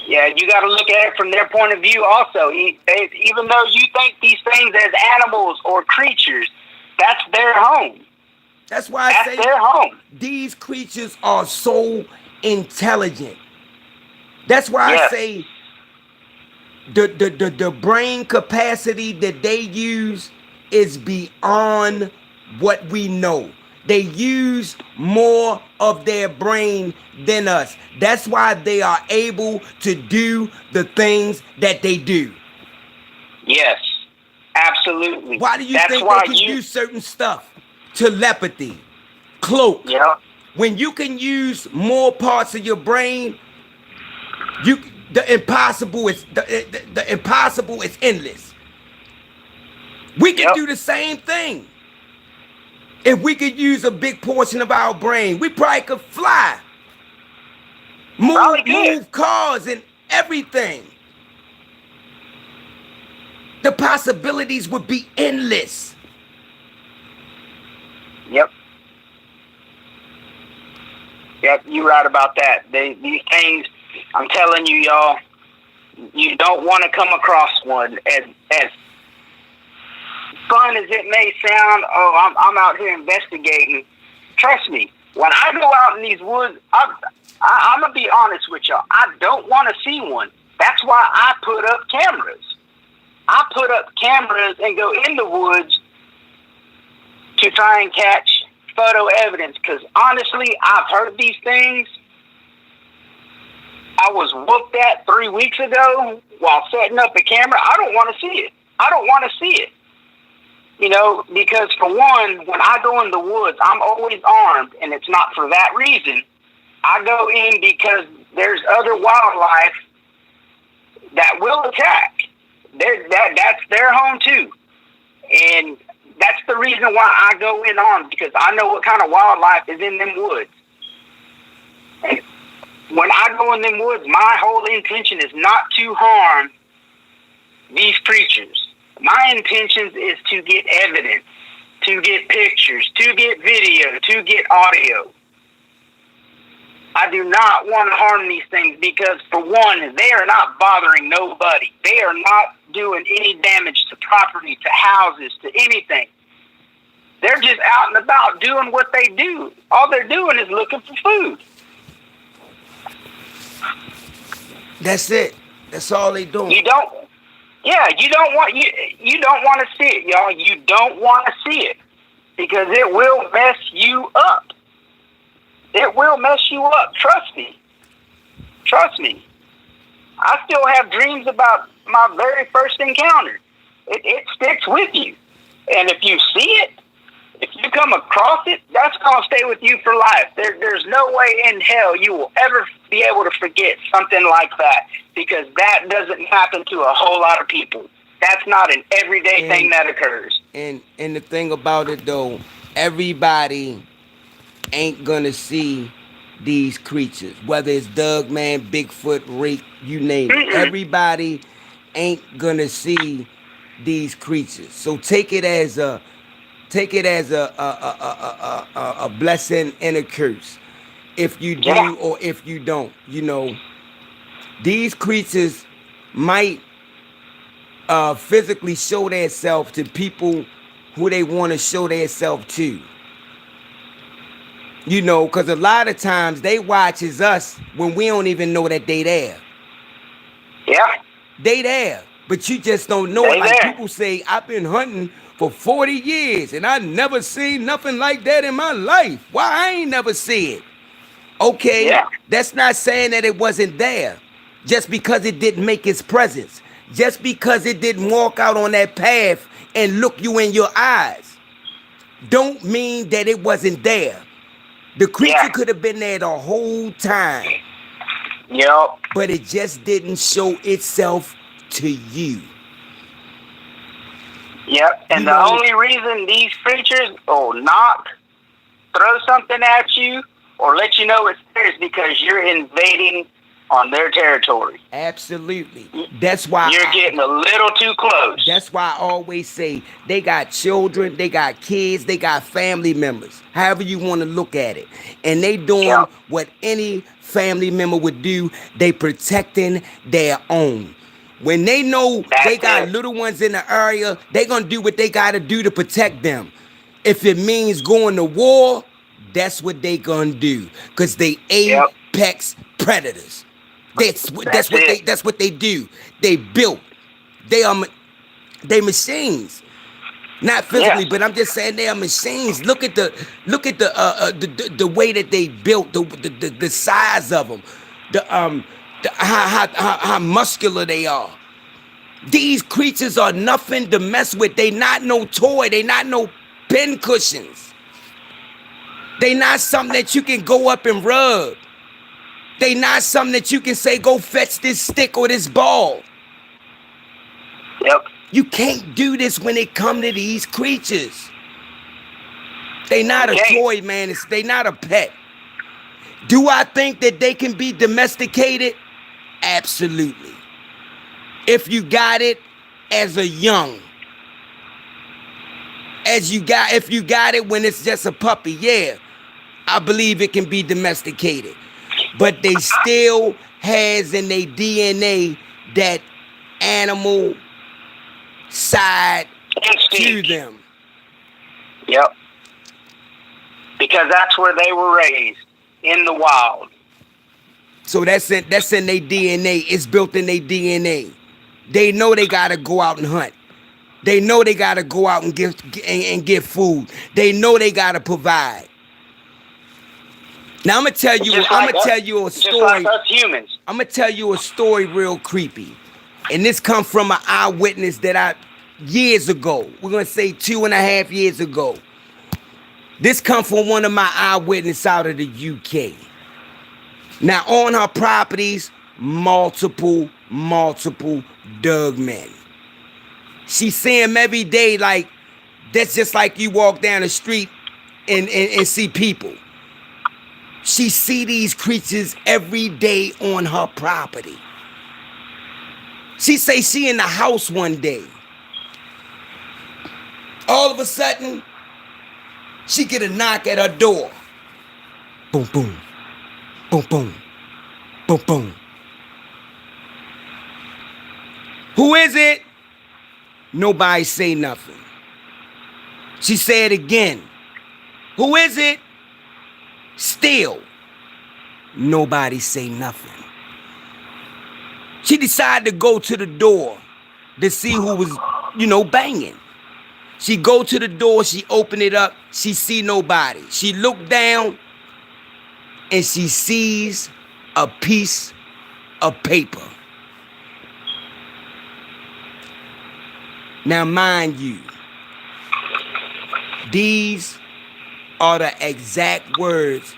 Yeah, you got to look at it from their point of view also. Even though you think these things as animals or creatures, that's their home. That's why I say their home. These creatures are so intelligent. That's why I say the brain capacity that they use is beyond what we know. They use more of their brain than us. That's why they are able to do the things that they do. Yes, absolutely. Why do you think they can use certain stuff? Telepathy, cloak. Yeah. When you can use more parts of your brain, the impossible is endless. We can do the same thing. If we could use a big portion of our brain, we probably could fly, move cars and everything. The possibilities would be endless. Yep, you're right about that. These things, I'm telling you, y'all, you don't want to come across one as fun as it may sound. I'm out here investigating. Trust me, when I go out in these woods, I'm gonna be honest with y'all. I don't want to see one. That's why I put up cameras. I put up cameras and go in the woods to try and catch photo evidence. Because honestly, I've heard these things. I was whooped at 3 weeks ago while setting up a camera. I don't want to see it. I don't want to see it. You know, because for one, when I go in the woods, I'm always armed, and it's not for that reason. I go in because there's other wildlife that will attack. That's their home too, and that's the reason why I go in armed, because I know what kind of wildlife is in them woods. And when I go in them woods, my whole intention is not to harm these creatures. My intentions is to get evidence, to get pictures, to get video, to get audio. I do not want to harm these things because, for one, they are not bothering nobody. They are not doing any damage to property, to houses, to anything. They're just out and about doing what they do. All they're doing is looking for food. That's it. That's all they doing. You don't want to see it, y'all. You don't want to see it because it will mess you up. It will mess you up. Trust me. Trust me. I still have dreams about my very first encounter. It sticks with you. And if you see it, if you come across it, that's going to stay with you for life. There's no way in hell you will ever be able to forget something like that, because that doesn't happen to a whole lot of people. That's not an everyday thing that occurs. And the thing about it, though, everybody ain't gonna see these creatures, whether it's Doug Man, Bigfoot, Rake, you name it. Everybody ain't gonna see these creatures. So take it as a blessing and a curse, if you do or if you don't. You know, these creatures might physically show themselves to people who they want to show themselves to. You know, because a lot of times they watches us when we don't even know that they there. Yeah. They there, but you just don't know it. Like people say, I've been hunting for 40 years and I never seen nothing like that in my life. Why I ain't never see it? Okay, that's not saying that it wasn't there. Just because it didn't make its presence. Just because it didn't walk out on that path and look you in your eyes, don't mean that it wasn't there. The creature could have been there the whole time. Yep. But it just didn't show itself to you. Yep. And the only reason these creatures will knock, throw something at you, or let you know it's there is because you're invading on their territory. Absolutely. That's why you're getting a little too close. That's why I always say they got children, they got kids, they got family members, however you want to look at it. And they doing what any family member would do. They protecting their own. When they know they got little ones in the area, they gonna do what they gotta do to protect them. If it means going to war, that's what they gonna do. Cause they apex predators. That's what they do. They built. They machines. Not physically, but I'm just saying they are machines. Look at the way that they built, the size of them, how muscular they are. These creatures are nothing to mess with. They not no toy. They not no pin cushions. They not something that you can go up and rub. They not something that you can say, go fetch this stick or this ball. Yep. You can't do this when it come to these creatures. They not a toy, man. They not a pet. Do I think that they can be domesticated? Absolutely. If you got it as a young. If you got it when it's just a puppy, I believe it can be domesticated. But they still has in their DNA that animal side to them. Yep. Because that's where they were raised, in the wild. So that's in their DNA. It's built in their DNA. They know they gotta go out and hunt. They know they gotta go out and get food. They know they gotta provide. Now I'm gonna tell you a story. Just like us humans. I'm gonna tell you a story real creepy, and this comes from an eyewitness that years ago. We're going to say 2.5 years ago. This come from one of my eyewitnesses out of the UK. Now, on her properties, multiple Doug men. She see him every day like, that's just like you walk down the street and see people. She see these creatures every day on her property. She say she in the house one day. All of a sudden, she get a knock at her door. Boom, boom. Boom, boom. Boom, boom. Who is it? Nobody say nothing. She said again. Who is it? Still, nobody say nothing. She decided to go to the door to see who was, banging. She go to the door, she open it up, she see nobody. She look down and she sees a piece of paper. Now, mind you, these are the exact words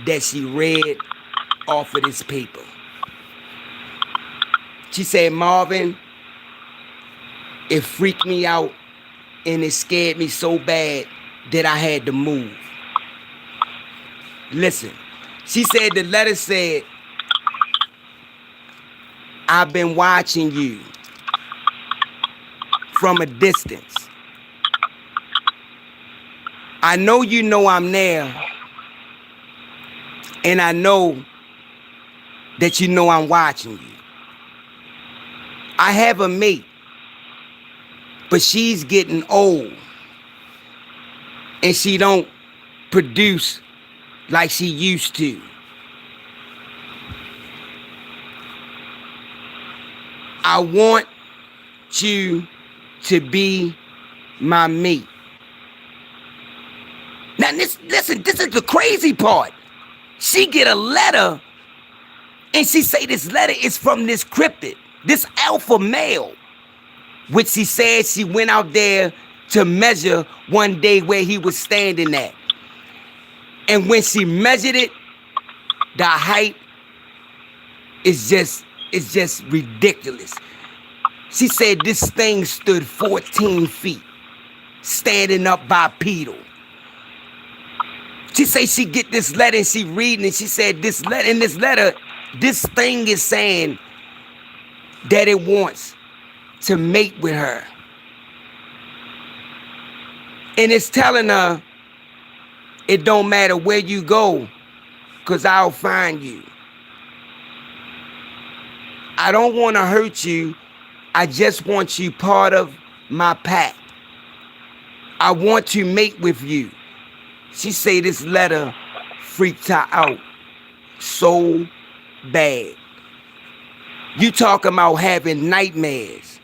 that she read off of this paper. She said, Marvin, it freaked me out and it scared me so bad that I had to move. Listen, she said the letter said, I've been watching you from a distance. I know you know I'm there, and I know that you know I'm watching you. I have a mate, but she's getting old, and she don't produce like she used to. I want you to be my mate. Now, listen, this is the crazy part. She get a letter, and she say this letter is from this cryptid, this alpha male, which she said she went out there to measure one day where he was standing at. And when she measured it, the height is just ridiculous. She said this thing stood 14 feet, standing up bipedal. She say she get this letter and she reading it. She said in this letter, this thing is saying that it wants to mate with her. And it's telling her, it don't matter where you go, because I'll find you. I don't want to hurt you. I just want you part of my pack. I want to mate with you. She say this letter freaked her out so bad. You talking about having nightmares.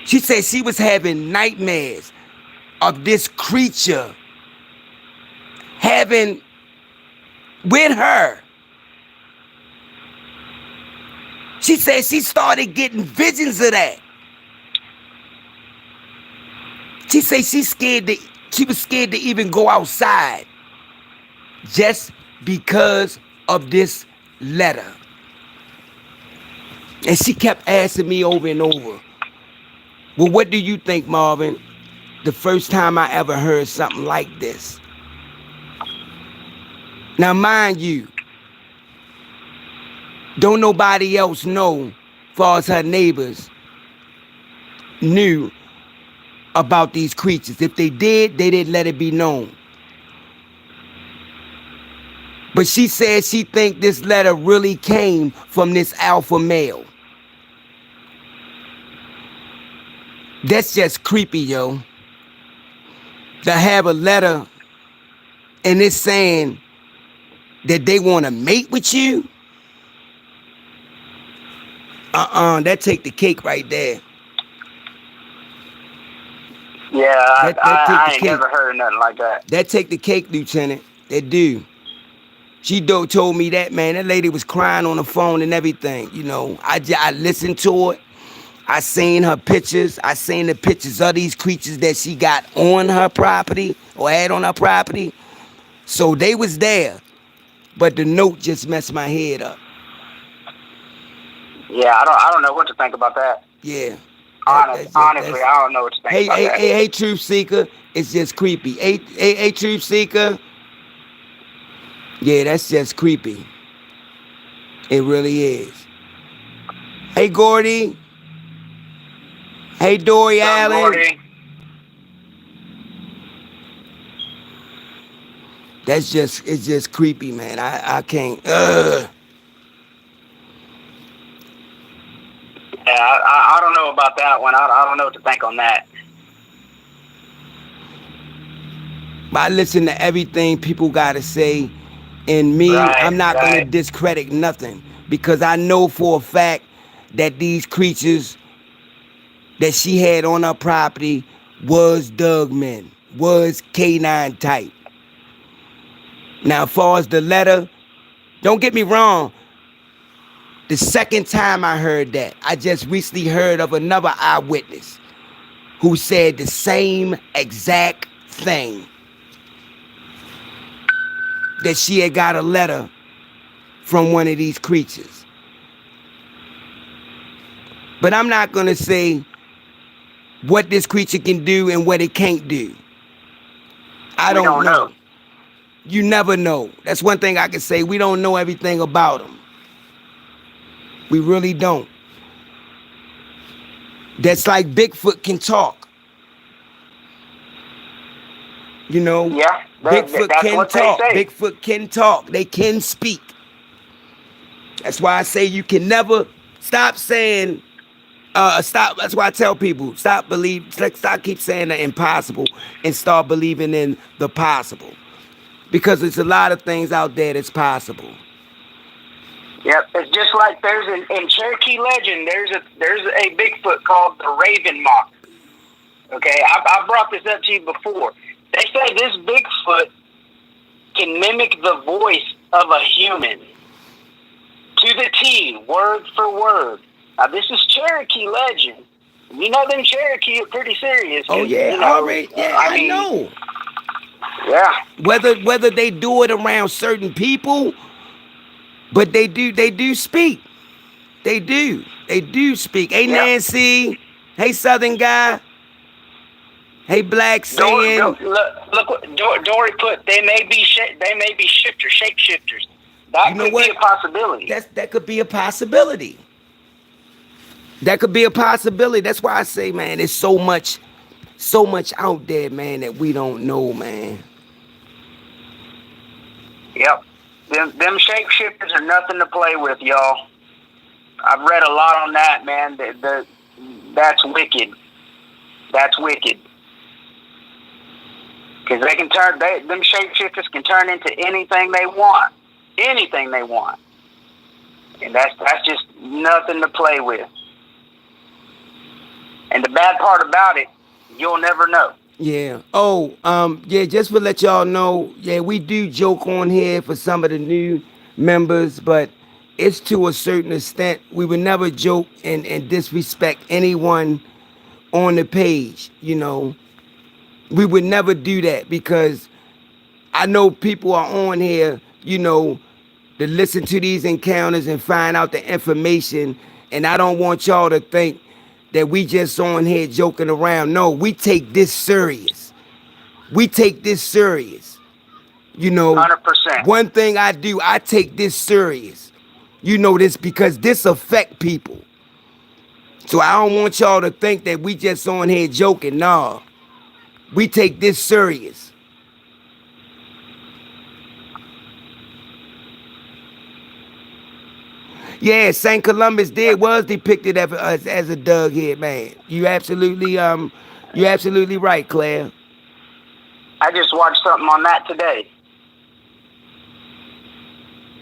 She said she was having nightmares of this creature having with her. She said she started getting visions of that. She said she was scared to even go outside just because of this letter. And she kept asking me over and over, well, what do you think, Marvin? The first time I ever heard something like this. Now, mind you, don't nobody else know, far as her neighbors knew about these creatures. If they did, they didn't let it be known. But she said she think this letter really came from this alpha male. That's just creepy, yo. To have a letter and it's saying that they want to mate with you. That take the cake right there. Yeah, I ain't never heard nothing like that. That take the cake, Lieutenant. That do. She told me that, man. That lady was crying on the phone and everything. I listened to it. I seen her pictures. I seen the pictures of these creatures that she got on her property or had on her property. So they was there, but the note just messed my head up. Yeah, I don't know what to think about that. Yeah. Honestly, I don't know what to think about that. Hey, Truth Seeker, it's just creepy. Hey, Truth Seeker. Yeah, that's just creepy. It really is. Hey, Gordy. Hey, Dory Allen. Gordy. It's just creepy, man. I can't. Yeah, I don't know about that one. I don't know what to think on that. I listen to everything people gotta say, and me, I'm not gonna discredit nothing because I know for a fact that these creatures that she had on her property was Dugmen, was K9 type. Now, as far as the letter, don't get me wrong. The second time I heard that, I just recently heard of another eyewitness who said the same exact thing. That she had got a letter from one of these creatures. But I'm not going to say what this creature can do and what it can't do. I don't know. You never know. That's one thing I can say. We don't know everything about them. We really don't. That's like Bigfoot can talk. You know? Yeah. Bigfoot can talk. Bigfoot can talk. They can speak. That's why I say you can never stop saying, stop. That's why I tell people, stop keep saying the impossible and start believing in the possible. Because there's a lot of things out there that's possible. Yep, it's just like there's in Cherokee legend, there's a Bigfoot called the Raven Mock. Okay, I brought this up to you before. They say this Bigfoot can mimic the voice of a human to the T, word for word. Now this is Cherokee legend. You know them Cherokee are pretty serious. Oh yeah, you know, already. Yeah, I know. Yeah. Whether they do it around certain people, but they do speak. They do speak. Hey, yep. Nancy. Hey, Southern guy. Hey, Black saying. Look what Dory put. They may be shapeshifters. That could be a possibility. That could be a possibility. That could be a possibility. That's why I say, man, there's so much out there, man, that we don't know, man. Yep. Them shapeshifters are nothing to play with, y'all. I've read a lot on that, man. That's wicked. That's wicked. Because they can them shapeshifters can turn into anything they want. Anything they want. And that's just nothing to play with. And the bad part about it, you'll never know. Yeah. Oh, yeah, just to let y'all know, yeah, we do joke on here for some of the new members, but it's to a certain extent. We would never joke and disrespect anyone on the page, you know. We would never do that because I know people are on here, you know, to listen to these encounters and find out the information, and I don't want y'all to think that we just on here joking around. No, we take this serious. We take this serious. You know, 100%. One thing I do, I take this serious. You know this because this affect people. So I don't want y'all to think that we just on here joking. No, we take this serious. Yeah, St. Columbus was depicted as a Doug head, man. You absolutely right, Claire. I just watched something on that today.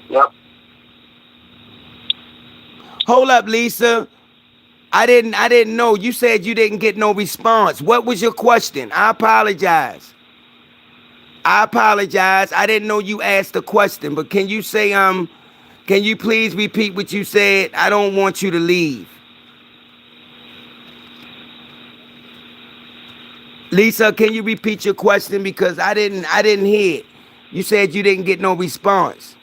Yep. Hold up, Lisa. I didn't know. You said you didn't get no response. What was your question? I apologize. I didn't know you asked the question, but can you say can you please repeat what you said? I don't want you to leave. Lisa, can you repeat your question because I didn't hear it. You said you didn't get no response.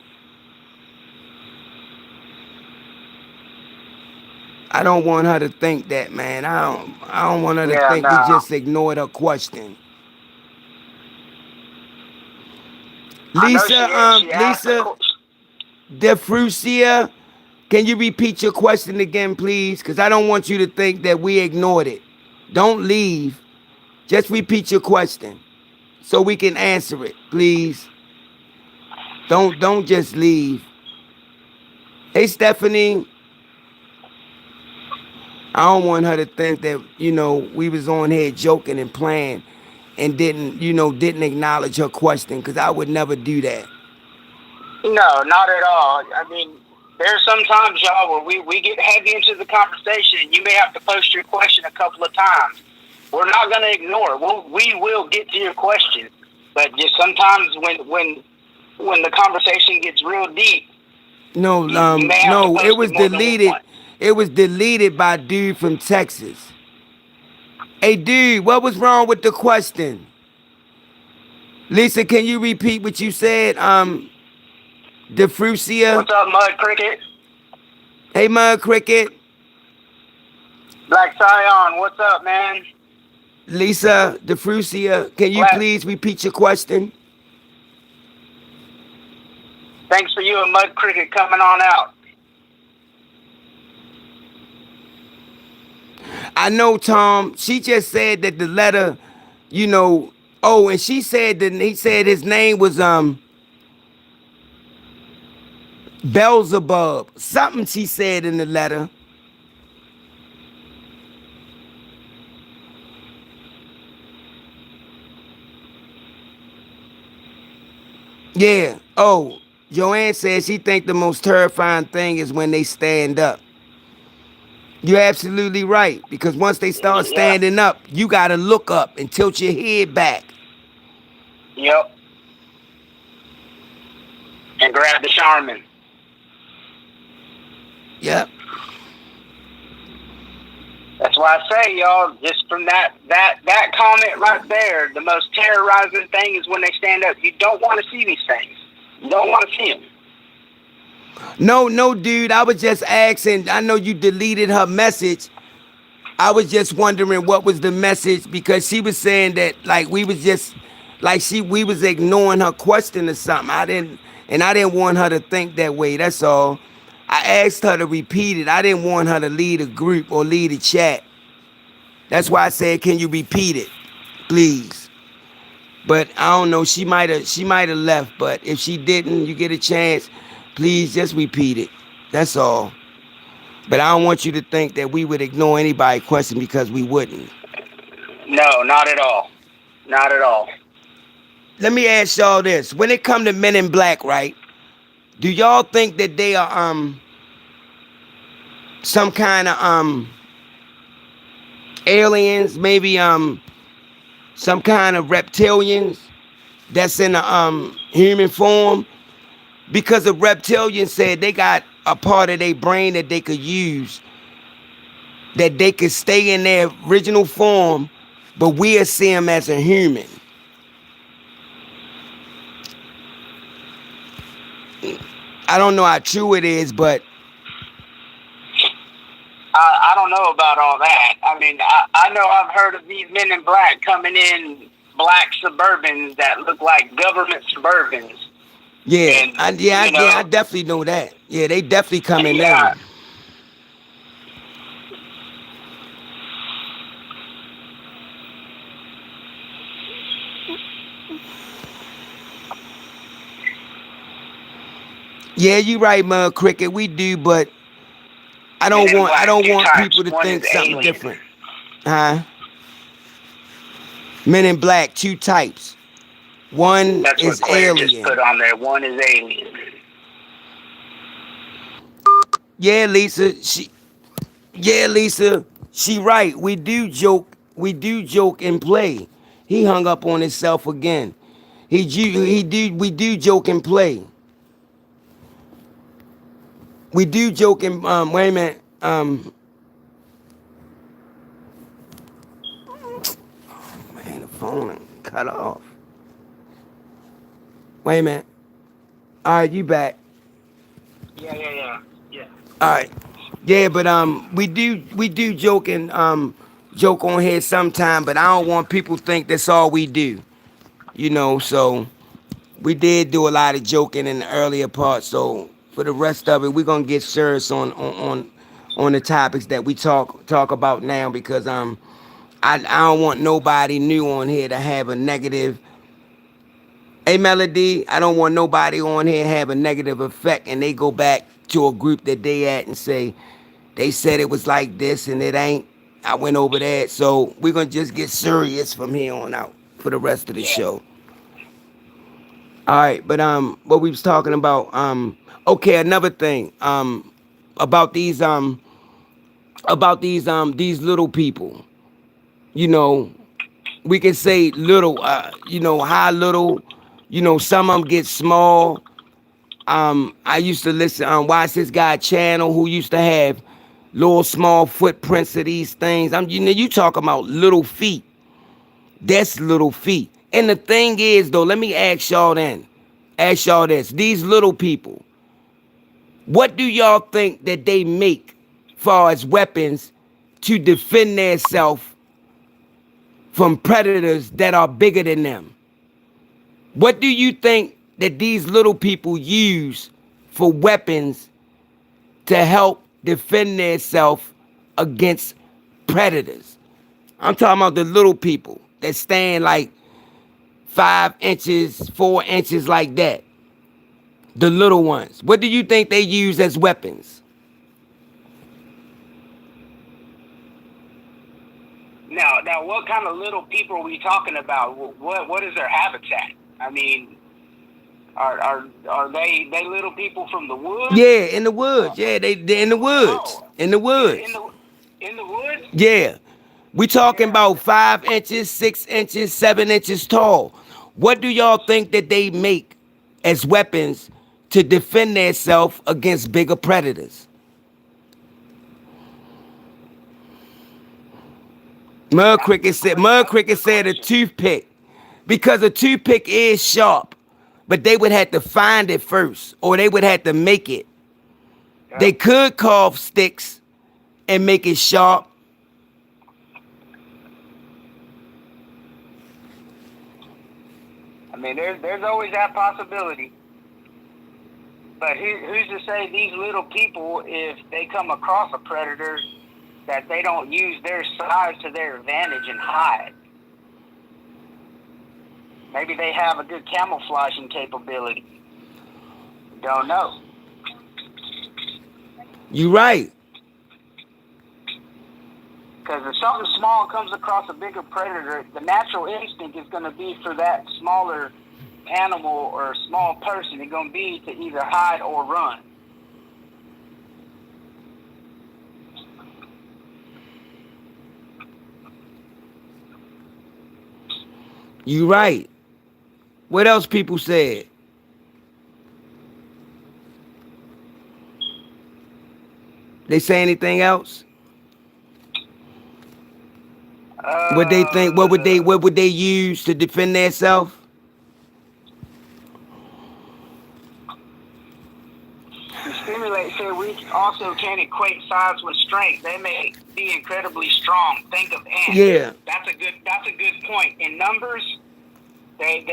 I don't want her to think that, man. I don't want her to Yeah, think we no. just ignored her question. I know she she asked the Lisa DeFrucia, can you repeat your question again, please? Because I don't want you to think that we ignored it. Don't leave. Just repeat your question so we can answer it, please. Don't just leave. Hey, Stephanie, I don't want her to think that, we was on here joking and playing and didn't acknowledge her question because I would never do that. No, not at all. I mean, there's sometimes, y'all, where we get heavy into the conversation, and you may have to post your question a couple of times. We're not going to ignore it. We will get to your question, but just sometimes when the conversation gets real deep, No, you may have to no, it post was it more than deleted. once. It was deleted by a dude from Texas. Hey, dude, what was wrong with the question? Lisa, can you repeat what you said? DeFrucia. What's up, Mud Cricket? Hey, Mud Cricket. Black Scion, what's up, man? Lisa DeFrucia, can you Black, please repeat your question? thanks for you and Mud Cricket coming on out. I know, Tom. She just said that the letter, you know. Oh, and she said that he said his name was Beelzebub. Something she said in the letter. Yeah. Oh, Joanne says she think the most terrifying thing is when they stand up. You're absolutely right because once they start Yeah, standing up, you gotta look up and tilt your head back. yep. And grab the Charmin. Yep. That's why I say, y'all, just from that comment right there, the most terrorizing thing is when they stand up. You don't want to see these things. You don't want to see them. No, dude. I was just asking. I know you deleted her message. I was just wondering what was the message because she was saying that like we was just like we was ignoring her question or something. I didn't want her to think that way. That's all. I asked her to repeat it. I didn't want her to lead a group or lead a chat. That's why I said, "Can you repeat it, please?" But I don't know. She might have left. But if she didn't, you get a chance. Please just repeat it. That's all. But I don't want you to think that we would ignore anybody's question because we wouldn't. No, not at all. Not at all. Let me ask y'all this. When it come to Men in Black, right? Do y'all think that they are some kind of aliens, maybe some kind of reptilians that's in a human form? Because the reptilians said they got a part of their brain that they could use, that they could stay in their original form, but we'll see them as a human. I don't know how true it is, but I don't know about all that. I mean, I know I've heard of these Men in Black coming in black Suburbans that look like government Suburbans. yeah, And, I definitely know that. Yeah, they definitely coming yeah, in. Yeah, you right, Mud Cricket. We do, but I Men don't in want I Black, don't two want types. people to One is think something alien. different. Huh? Men in Black, two types. One That's what is Claire just put alien. on there. One is alien. Yeah, Lisa. She right. We do joke and play. He hung up on himself again. We do joke and play. We do joke and wait a minute. Man, phone and cut off. Wait a minute. All right, you back. Yeah. All right. Yeah, but we do joke on here sometime, but I don't want people to think that's all we do. So we did do a lot of joking in the earlier part. So for the rest of it, we're gonna get serious on the topics that we talk about now because I don't want nobody new on here to have a negative. Hey Melody, I don't want nobody on here have a negative effect and they go back to a group that they at and say they said it was like this and it ain't. I went over that. So we're gonna just get serious from here on out for the rest of the Yeah. show. All right, but what we was talking about, okay, another thing, about these little people, you know, we can say little, how little, some of them get small. I used to listen, watch this guy channel who used to have little small footprints of these things. You talking about little feet. That's little feet. And the thing is, though, let me ask y'all this. These little people, what do y'all think that they make far as weapons to defend themselves from predators that are bigger than them? What do you think that these little people use for weapons to help defend themselves against predators? I'm talking about the little people that stand like 5 inches, 4 inches like that. The little ones. What do you think they use as weapons? Now, what kind of little people are we talking about? What is their habitat? I mean, are they little people from the woods? Yeah, in the woods. Yeah, they're in the woods. Oh, In the in woods. the woods? Yeah. We talking Yeah. about 5 inches, 6 inches, 7 inches tall. What do y'all think that they make as weapons to defend themselves against bigger predators? Mud That's a Cricket good said a question. toothpick. Because a toothpick is sharp. But they would have to find it first. Or they would have to make it. They Yep. could carve sticks and make it sharp. I mean, there's always that possibility. But who's to say these little people, if they come across a predator, that they don't use their size to their advantage and hide? Maybe they have a good camouflaging capability. Don't know. You right. Because if something small comes across a bigger predator, the natural instinct is going to be for that smaller animal or small person. It's going to be to either hide or run. You right. What else people said? They say anything else? What they think? What would they use to defend themselves? The stimulate said we also can equate size with strength. They may be incredibly strong. Think of ants. Yeah. That's a good point. In numbers, they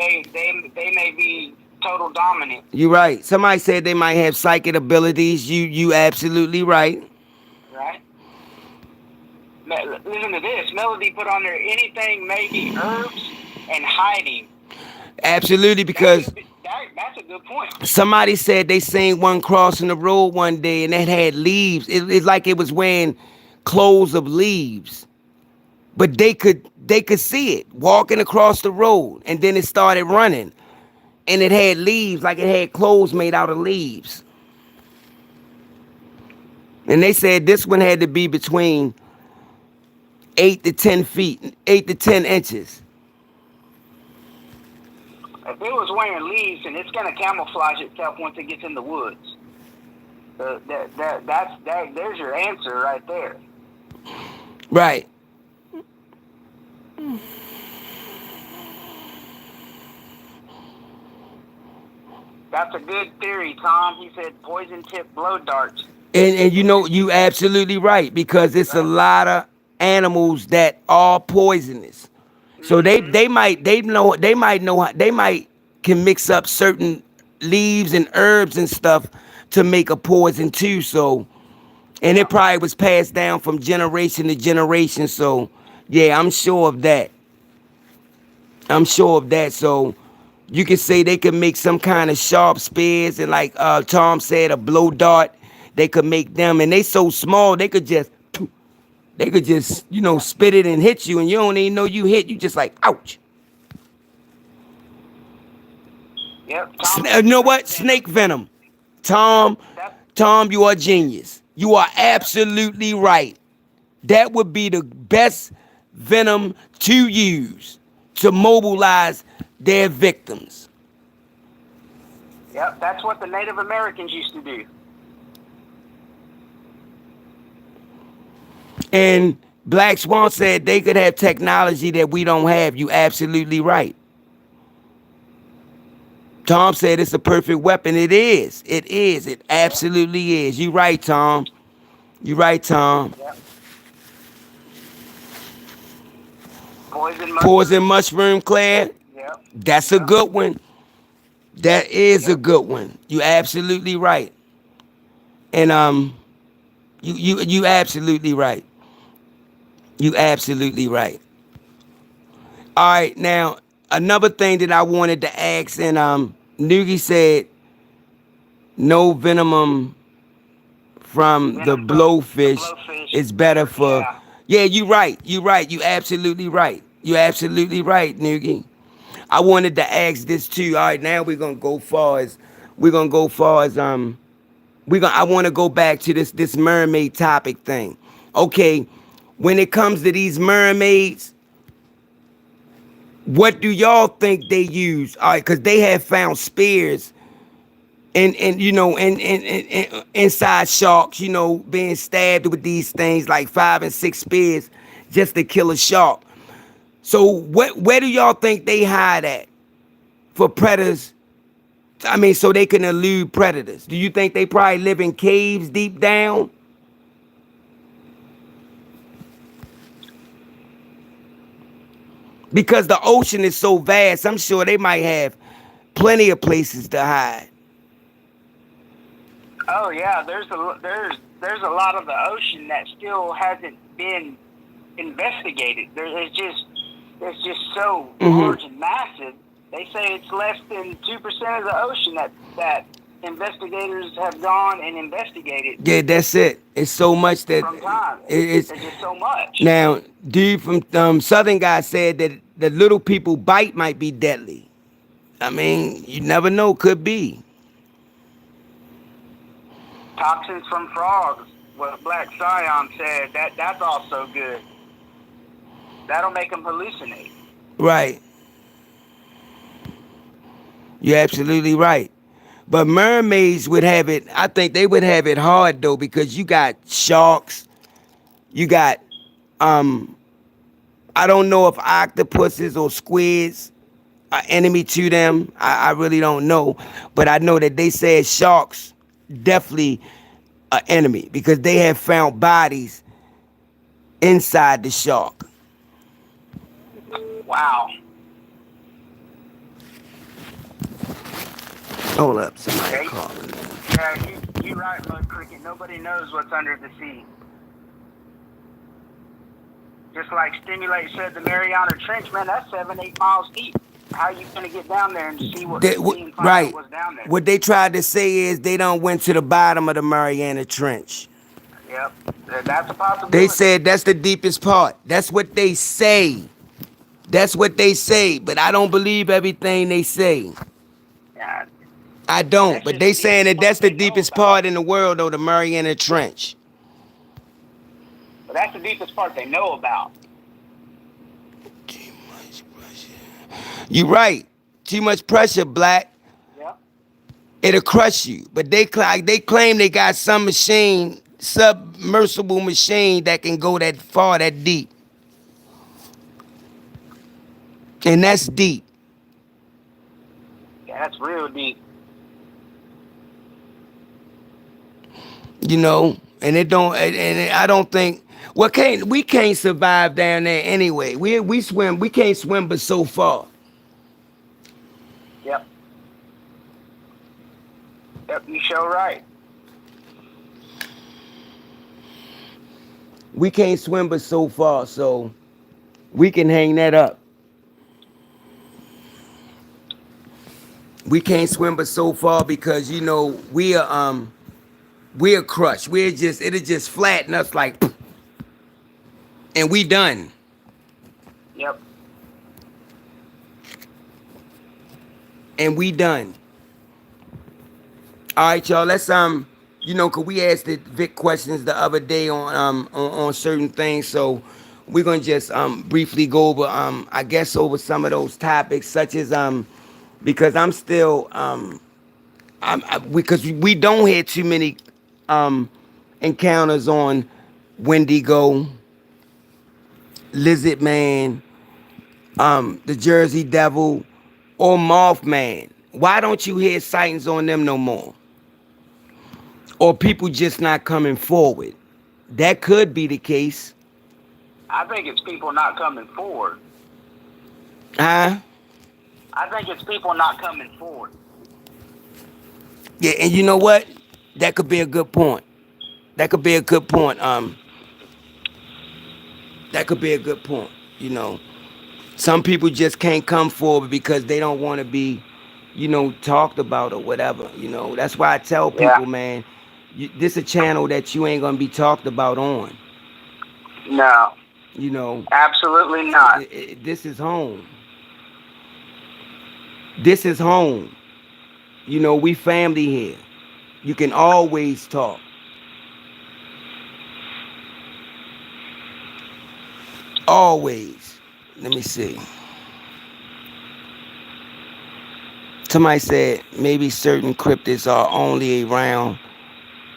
may be total dominant. You right. Somebody said they might have psychic abilities. You absolutely right. Right? Listen to this. Melody put on there anything, maybe herbs and hiding. Absolutely, because That's a good point. somebody said they seen one crossing the road one day and it had leaves. It's like it was wearing clothes of leaves. But they could see it walking across the road and then it started running. And it had leaves, like it had clothes made out of leaves. And they said this one had to be between 8 to 10 feet, 8 to 10 inches. If it was wearing leaves, and it's going to camouflage itself once it gets in the woods. There's your answer right there. Right. That's a good theory, Tom. He said poison tip blow darts. And you know, you absolutely right, because it's a Right. lot of animals that are poisonous. So Mm-hmm. they might know how, they might can mix up certain leaves and herbs and stuff to make a poison too. So, and Yeah. it probably was passed down from generation to generation. So yeah, I'm sure of that. I'm sure of that. So you could say they could make some kind of sharp spears, and like Tom said, a blow dart. They could make them, and they so small they could just Yeah. spit it and hit you, and you don't even know you hit. You just like ouch. Yep. Tom You said know snake what? venom. Snake venom. Yep. Tom, That's Tom, you are a genius. You are yeah. absolutely right. That would be the best venom to use to mobilize their victims. Yep. That's what the Native Americans used to do. And Black Swan said they could have technology that we don't have. You absolutely right. Tom said it's a perfect weapon. It is. It is. It Yep. absolutely is. You right, Tom. You right, Tom. Yep. Poison Poison mushroom. mushroom, Claire. Yep. That's a Yep. good one. That is a Yep. good one. You absolutely right. And you absolutely right. You absolutely right. All right, now another thing that I wanted to ask, and Nugi said no venom from the Venom from the blowfish blowfish. is better for. Yeah. Yeah, you right. You right. You absolutely right. You absolutely right, Nugi. I wanted to ask this too. All right, now we're gonna go far as I want to go back to this mermaid topic thing. Okay, when it comes to these mermaids, what do y'all think they use? All right, because they have found spears and and inside sharks, being stabbed with these things like 5 and 6 spears just to kill a shark. So where do y'all think they hide at for predators? I mean, so they can elude predators. Do you think they probably live in caves deep down? Because the ocean is so vast, I'm sure they might have plenty of places to hide. Oh yeah. There's a lot of the ocean that still hasn't been investigated. It's just so Hmm. large and massive. They say it's less than 2% of the ocean that investigators have gone and investigated Yeah, that's it. It's so much that from time. it's There's just so much. now. Dude from Southern Guy said that the little people bite might be deadly. I mean, you never know. Could be. Toxins from frogs. What Black Scion said, that's also good. That'll make them hallucinate. Right. You're absolutely right. But mermaids would have it. I think they would have it hard though, because you got sharks. You got I don't know if octopuses or squids are enemy to them. I really don't know. But I know that they said sharks definitely are enemy because they have found bodies inside the shark. Wow. Hold up, somebody Yeah, calling. yeah, you right, Mud Cricket. Nobody knows what's under the sea. Just like Stimulate said, the Mariana Trench, man, that's 7, 8 miles deep. How are you gonna get down there and see and find out Right. what's down there? What they tried to say is they don't went to the bottom of the Mariana Trench. Yep, that's a They possibility. said that's the deepest part. That's what they say. That's what they say. But I don't believe everything they say. Yeah, I don't. that's But just the they saying deepest that part that's the they know deepest about. part in the world, though, the Mariana Trench. But that's the deepest part they know about. You right. Too much pressure, Black. Yep. It'll crush you. But they claim they got some machine, submersible machine that can go that far, that deep. And that's deep. Yeah, that's real deep. You know, and it don't, and I don't think. Well, we can't survive down there anyway. We swim. We can't swim but so far. Yep. Yep. You sure right. We can't swim but so far. So we can hang that up. We can't swim but so far because you know we're crushed. It'll just flatten us like, and we done. Yep. And we done. All right, y'all. Let's you know, cause we asked the Vic questions the other day on certain things, so we're gonna just briefly go over I guess over some of those topics, such as because I'm still because we don't have too many encounters on Wendigo, Lizard Man, the Jersey Devil, or Mothman. Why don't you hear sightings on them no more? Or people just not coming forward? That could be the case. I think it's people not coming forward. Huh? I think it's people not coming forward. Yeah, and you know what? That could be a good point. That could be a good point. That could be a good point. You know, some people just can't come forward because they don't want to be, you know, talked about or whatever. You know, that's why I tell Yeah. people, man, this a channel that you ain't gonna be talked about on. No. You know, Absolutely not. this is home. This is home. You know, we family here. You can always talk. Always. Let me see. Somebody said maybe certain cryptids are only around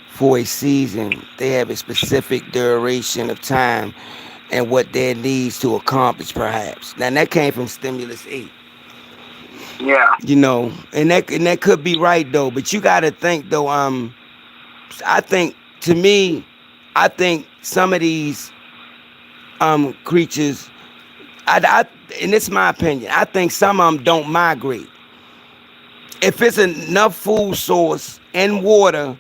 for a season. They have a specific duration of time and what their needs to accomplish, perhaps. Now that came from Stimulus 8. Yeah. You know, and that could be right though. But you got to think though. I think to me, I think some of these creatures, and it's my opinion. I think some of them don't migrate. If it's enough food source and water,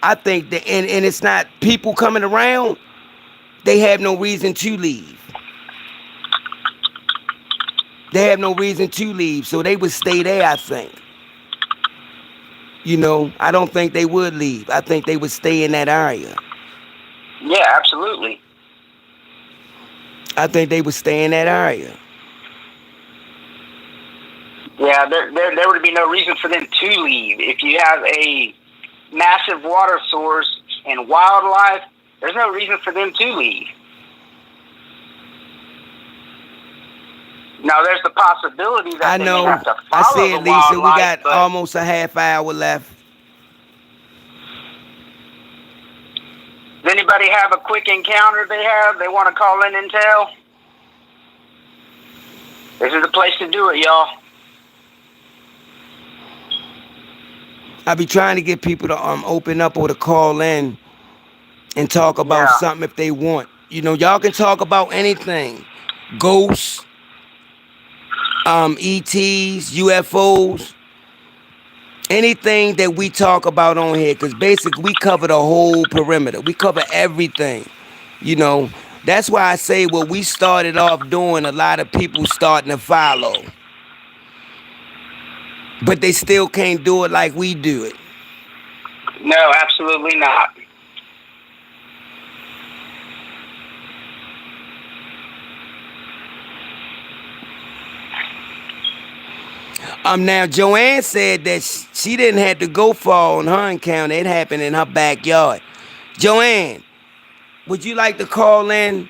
I think that, and it's not people coming around, they have no reason to leave. They have no reason to leave, so they would stay there, I think. You know, I don't think they would leave. I think they would stay in that area. Yeah, absolutely. I think they would stay in that area. Yeah, there would be no reason for them to leave. If you have a massive water source and wildlife, there's no reason for them to leave. Now, there's the possibility that I they know. may have to I follow see the it, Lisa. We wildlife, got but almost a half hour left. does anybody have a quick encounter they want to call in and tell? This is the place to do it, y'all. I be trying to get people to open up or to call in and talk about something if they want. You know, y'all can talk about anything. Ghosts, ETs, UFOs, anything that we talk about on here, because basically we cover the whole perimeter. We cover everything. You know, that's why I say what we started off doing, a lot of people starting to follow. But they still can't do it like we do it. No, absolutely not. Now Joanne said that she didn't have to go far on her encounter. It happened in her backyard. Joanne, would you like to call in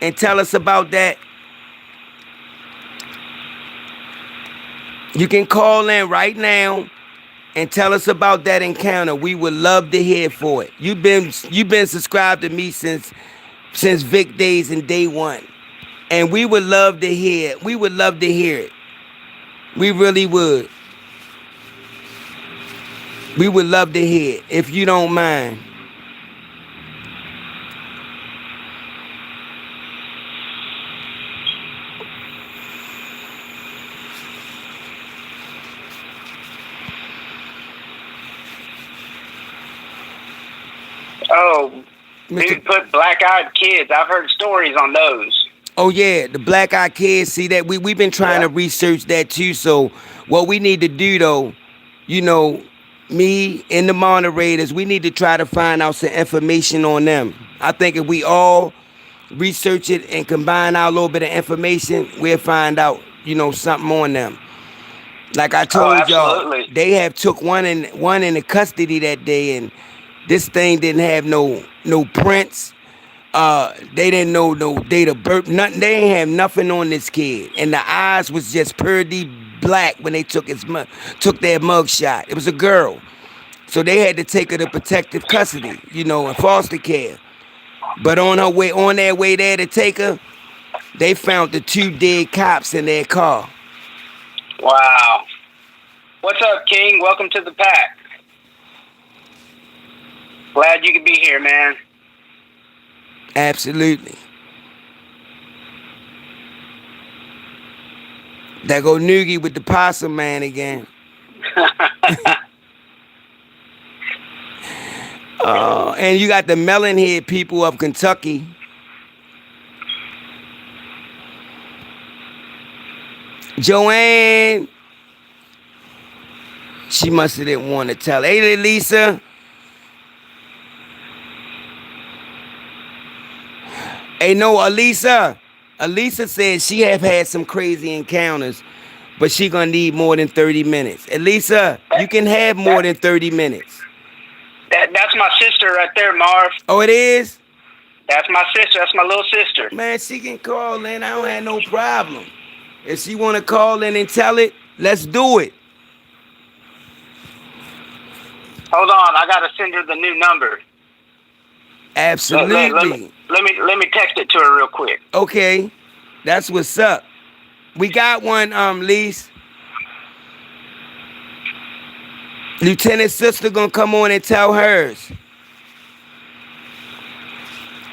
and tell us about that? You can call in right now and tell us about that encounter. We would love to hear for it. You've been subscribed to me since Vic days and day one, and we would love to hear it. We would love to hear it. We really would. We would love to hear it, if you don't mind. Oh, Mr. dude, put black-eyed kids. I've heard stories on those. Oh yeah, the black eye kids. See that we've been trying Yeah. to research that too. So what we need to do though, you know, me and the moderators, we need to try to find out some information on them. I think if we all research it and combine our little bit of information, we'll find out, something on them. Like I Oh, told y'all, absolutely. they have took one in the custody that day, and this thing didn't have no prints. They didn't know no date of birth, nothing. They ain't have nothing on this kid, and the eyes was just purdy black when they took took their mug shot. It was a girl, so they had to take her to protective custody, in foster care. But on their way there to take her, they found the two dead cops in their car. Wow. What's up, King? Welcome to the pack. Glad you could be here, man. Absolutely. There go Noogie with the possum man again. And you got the melon-head people of Kentucky. Joanne. She must have didn't want to tell. Hey, Lisa. Hey, no, Elisa. Elisa said she have had some crazy encounters, but she gonna need more than 30 minutes. Elisa, you can have more than 30 minutes. That's my sister right there, Marv. Oh, it is? That's my sister. That's my little sister. Man, she can call in. I don't have no problem. If she want to call in and tell it, let's do it. Hold on, I gotta send her the new number. Absolutely. Let me text it to her real quick. Okay, that's what's up. We got one, Lise. Lieutenant sister gonna come on and tell hers.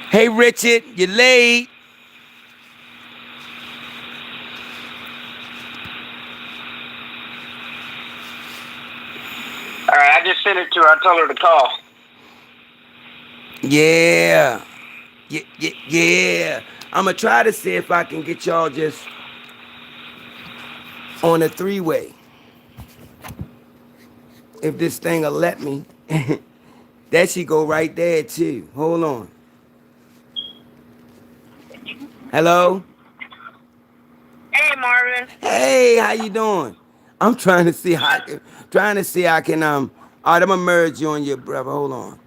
Hey, Richard, you late? All right, I just sent it to her. I told her to call. Yeah. Yeah. I'm gonna try to see if I can get y'all just on a three-way. If this thing'll let me. That should go right there too. Hold on. Hello? Hey, Marvin. Hey, how you doing? I'm trying to see how I can all right, I'm gonna merge you on your brother. Hold on.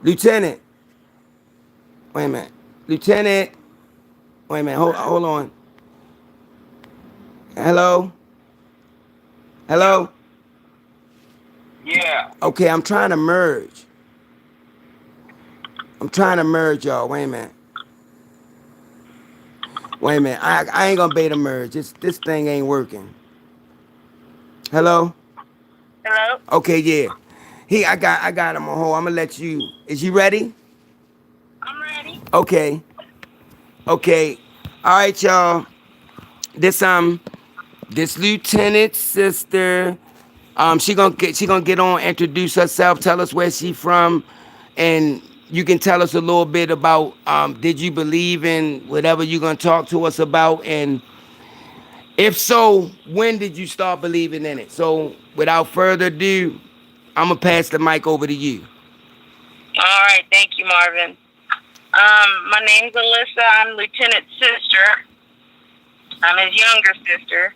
Lieutenant. Wait a minute. Lieutenant. Wait a minute. Hold on. Hello? Hello? Yeah. Okay, I'm trying to merge. Y'all. Wait a minute. I ain't gonna beta merge. This thing ain't working. Hello? Hello? Okay, yeah. I got him on hold. I'm gonna let you. Is you ready? I'm ready. Okay. All right, y'all. This lieutenant sister, she gonna get on, introduce herself, tell us where she from, and you can tell us a little bit about did you believe in whatever you're gonna talk to us about, and if so, when did you start believing in it? So without further ado, I'm gonna pass the mic over to you. All right, thank you, Marvin. My name's Alyssa. I'm Lieutenant's sister. I'm his younger sister.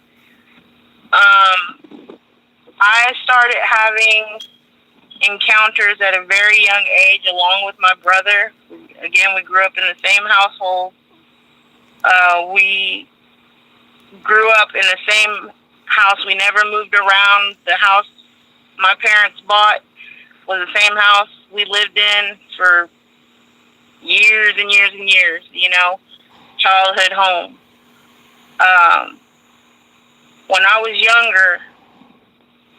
I started having encounters at a very young age, along with my brother. Again, we grew up in the same household. We grew up in the same house. We never moved around. The house my parents bought was the same house we lived in for years and years and years, childhood home. When I was younger,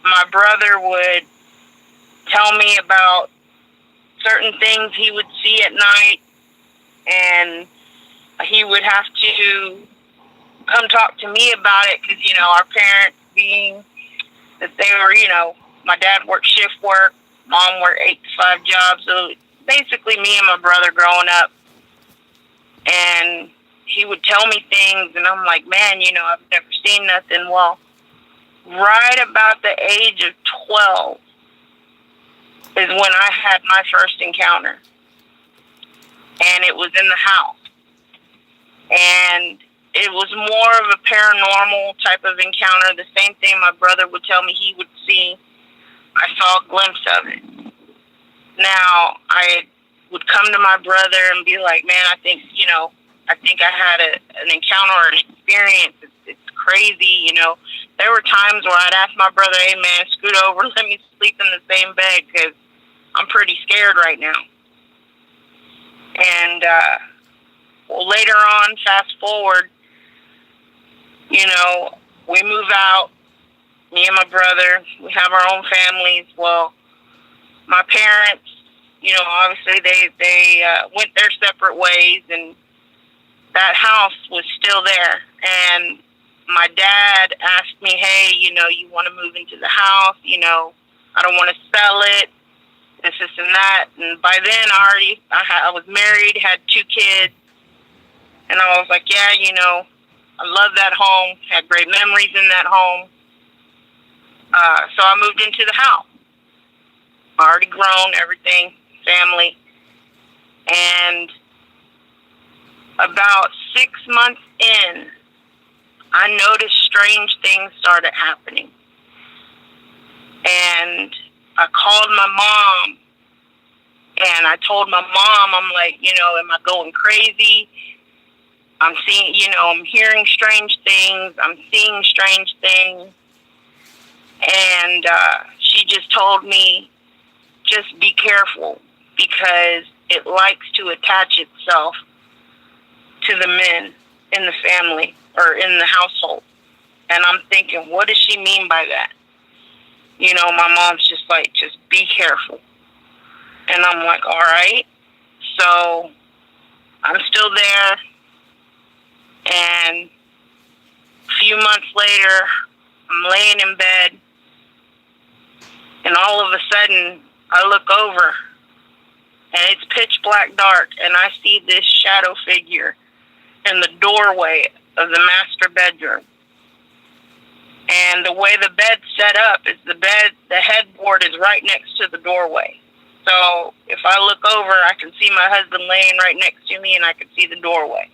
my brother would tell me about certain things he would see at night, and he would have to come talk to me about it because, our parents being that they were, my dad worked shift work, mom worked 8 to 5 jobs, so basically me and my brother growing up. And he would tell me things, and I'm like, man, I've never seen nothing. Well, right about the age of 12 is when I had my first encounter. And it was in the house. And it was more of a paranormal type of encounter. The same thing my brother would tell me he would see. I saw a glimpse of it. Now, I would come to my brother and be like, man, I think I had an encounter or an experience. It's crazy, There were times where I'd ask my brother, hey, man, scoot over, let me sleep in the same bed because I'm pretty scared right now. And, later on, fast forward, we move out, me and my brother, we have our own families. Well, my parents, obviously they went their separate ways, and that house was still there. And my dad asked me, hey, you want to move into the house? I don't want to sell it, this and that. And by then I was married, had 2 kids. And I was like, yeah, I love that home, had great memories in that home. So I moved into the house. Already grown, everything, family. And about 6 months in, I noticed strange things started happening. And I called my mom, and I told my mom, I'm like, am I going crazy? I'm seeing, I'm hearing strange things. I'm seeing strange things. And she just told me, just be careful, because it likes to attach itself to the men in the family or in the household. And I'm thinking, what does she mean by that? My mom's just like, just be careful. And I'm like, all right. So I'm still there. And a few months later, I'm laying in bed, and all of a sudden, I look over, and it's pitch black dark, and I see this shadow figure in the doorway of the master bedroom. And the way the bed's set up is the headboard is right next to the doorway. So if I look over, I can see my husband laying right next to me, and I can see the doorway.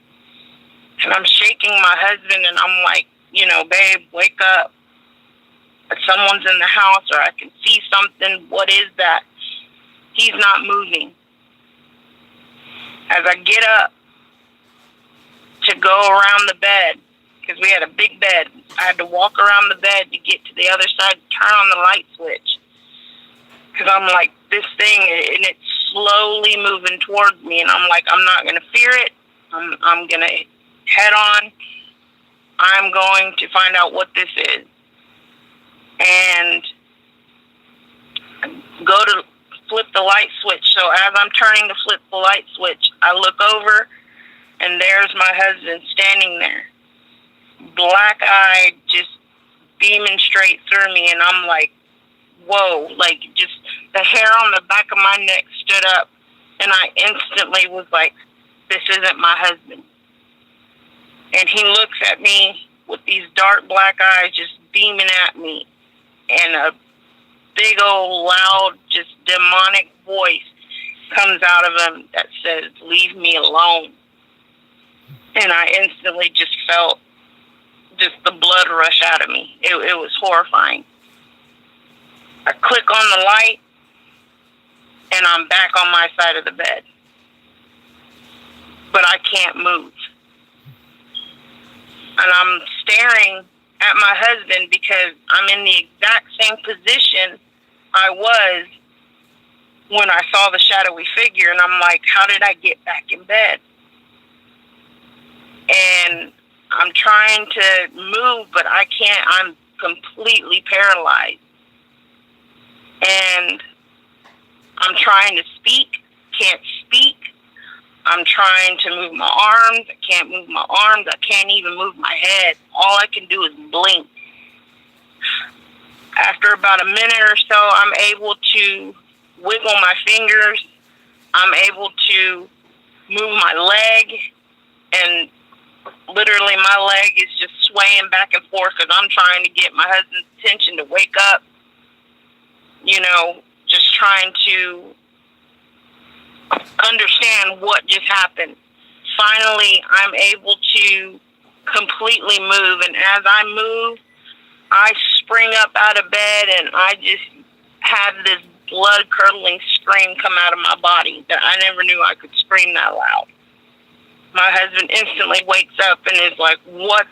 And I'm shaking my husband, and I'm like, babe, wake up. Someone's in the house, or I can see something. What is that? He's not moving. As I get up to go around the bed, because we had a big bed, I had to walk around the bed to get to the other side, turn on the light switch. Because I'm like, this thing, and it's slowly moving towards me, and I'm like, I'm not going to fear it. I'm going to head on. I'm going to find out what this is. And go to flip the light switch. So as I'm turning to flip the light switch, I look over, and there's my husband standing there, black-eyed, just beaming straight through me. And I'm like, whoa, like just the hair on the back of my neck stood up. And I instantly was like, this isn't my husband. And he looks at me with these dark black eyes just beaming at me. And a big old loud, just demonic voice comes out of him that says, leave me alone. And I instantly just felt just the blood rush out of me. It was horrifying. I click on the light, and I'm back on my side of the bed. But I can't move. And I'm staring at my husband because I'm in the exact same position I was when I saw the shadowy figure. And I'm like, how did I get back in bed? And I'm trying to move, but I can't. I'm completely paralyzed. And I'm trying to speak, can't speak. I'm trying to move my arms. I can't move my arms. I can't even move my head. All I can do is blink. After about a minute or so, I'm able to wiggle my fingers, I'm able to move my leg, and literally my leg is just swaying back and forth because I'm trying to get my husband's attention to wake up, just trying to understand what just happened. Finally, I'm able to completely move, and as I move, I spring up out of bed, and I just have this blood-curdling scream come out of my body that I never knew I could scream that loud. My husband instantly wakes up and is like, what?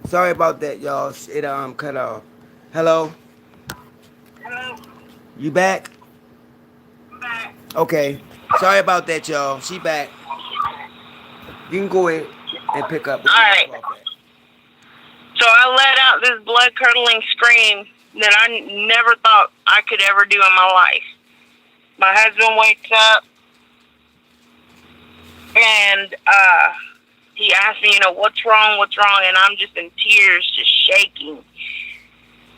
Sorry about that, y'all. It cut off. Hello? Hello? You back? I'm back. Okay. Sorry about that, y'all. She back. You can go ahead and pick up. All right. So I let out this blood-curdling scream that I never thought I could ever do in my life. My husband wakes up, and he asked me, what's wrong, and I'm just in tears, just shaking.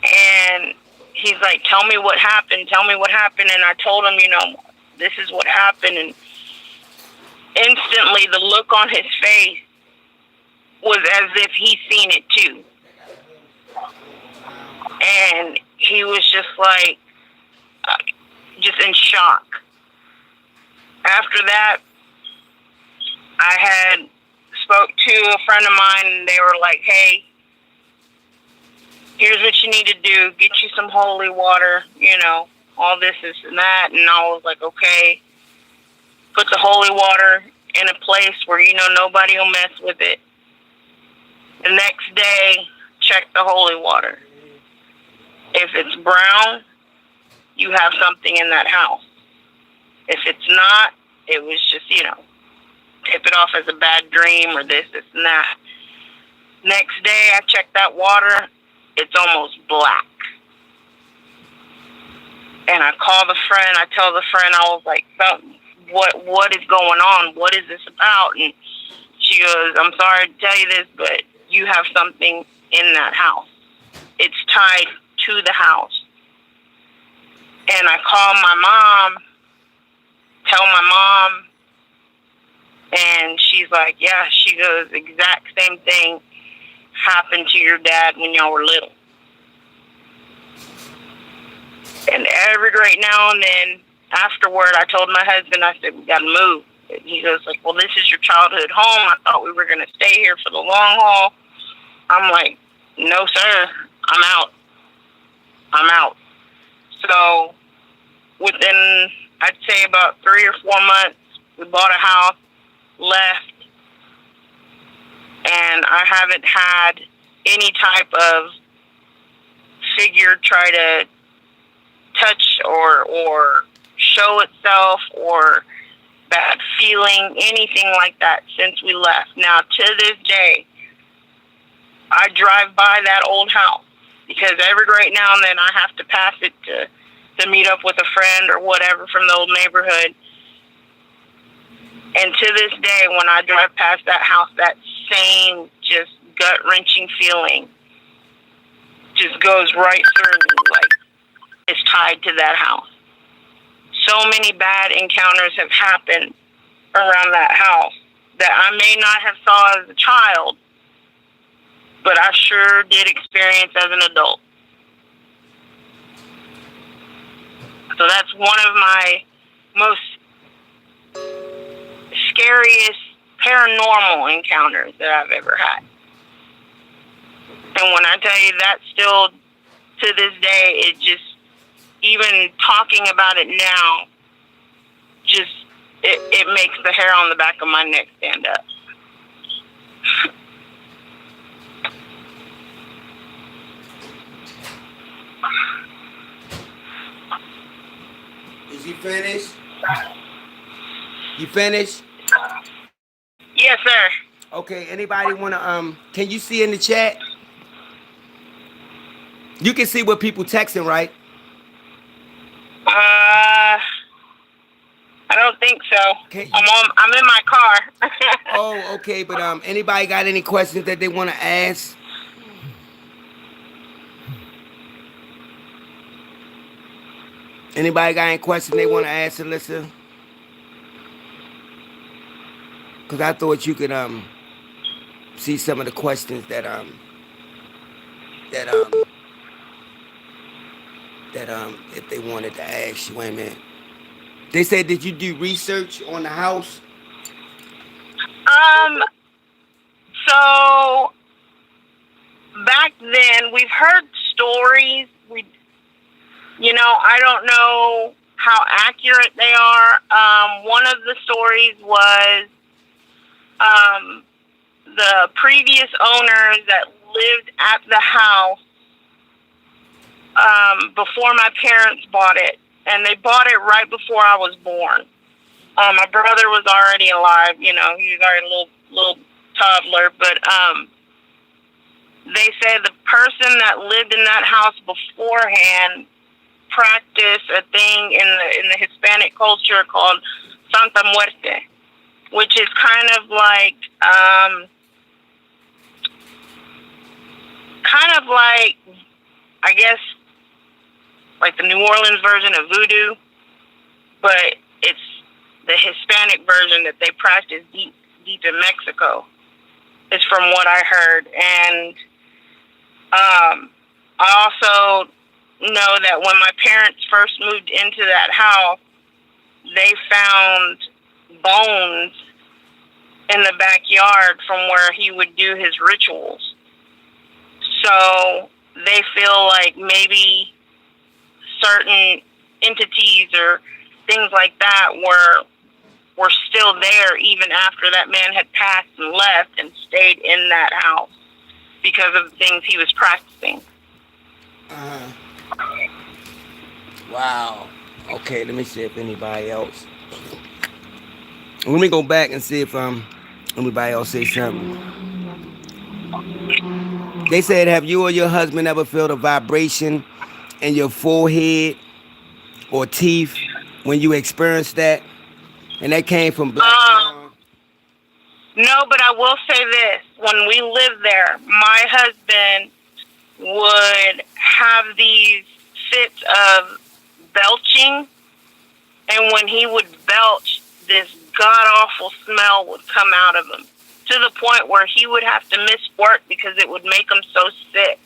And he's like, tell me what happened, and I told him, this is what happened, and instantly the look on his face was as if he's seen it too. And he was just like, just in shock. After that, I had spoke to a friend of mine, and they were like, hey, here's what you need to do. Get you some holy water, all this and that. And I was like, okay. Put the holy water in a place where, nobody will mess with it. The next day, check the holy water. If it's brown, you have something in that house. If it's not, it was just, tip it off as a bad dream or this and that. Next day, I check that water. It's almost black. And I call the friend. I tell the friend, I was like, what is going on? What is this about? And she goes, I'm sorry to tell you this, but you have something in that house. It's tied to the house. And I call my mom, tell my mom, and she's like, yeah, she goes, exact same thing happened to your dad when y'all were little. And every right now and then, afterward, I told my husband, I said, we got to move. And he goes like, well, this is your childhood home. I thought we were going to stay here for the long haul. I'm like, no, sir, I'm out. So within, I'd say about 3 or 4 months, we bought a house, left, and I haven't had any type of figure try to touch or show itself or bad feeling, anything like that since we left. Now, to this day, I drive by that old house because every right now and then I have to pass it to meet up with a friend or whatever from the old neighborhood. And to this day, when I drive past that house, that same just gut-wrenching feeling just goes right through me, like it's tied to that house. So many bad encounters have happened around that house that I may not have saw as a child, but I sure did experience as an adult. So that's one of my most scariest paranormal encounters that I've ever had. And when I tell you that, still to this day, it just, even talking about it now, just it makes the hair on the back of my neck stand up. Is you finished? You finished? Yes, sir. Okay, anybody wanna can you see in the chat? You can see what people texting, right? I don't think so. Can you, I'm in my car. oh, okay, but anybody got any questions that they wanna ask? Anybody got any questions they wanna ask Alyssa? Cause I thought you could see some of the questions that if they wanted to ask you. Wait a minute. They said, did you do research on the house? um. So back then, we've heard stories. I don't know how accurate they are. One of the stories was the previous owners that lived at the house before my parents bought it, and they bought it right before I was born. My brother was already alive. He was already a little toddler, but they said the person that lived in that house beforehand practiced a thing in the Hispanic culture called Santa Muerte, which is kind of like I guess like the New Orleans version of voodoo, but it's the Hispanic version that they practice deep in Mexico. Is from what I heard, and I also know that when my parents first moved into that house, they found bones in the backyard from where he would do his rituals. So they feel like maybe certain entities or things like that were still there even after that man had passed and left and stayed in that house because of the things he was practicing. Wow. Okay, let me see if anybody else. Let me go back and see if anybody else say something. They said, have you or your husband ever felt a vibration in your forehead or teeth when you experienced that? And that came from Black John. No, but I will say this. When we lived there, my husband would have these fits of belching, and when he would belch, this god-awful smell would come out of him, to the point where he would have to miss work because it would make him so sick.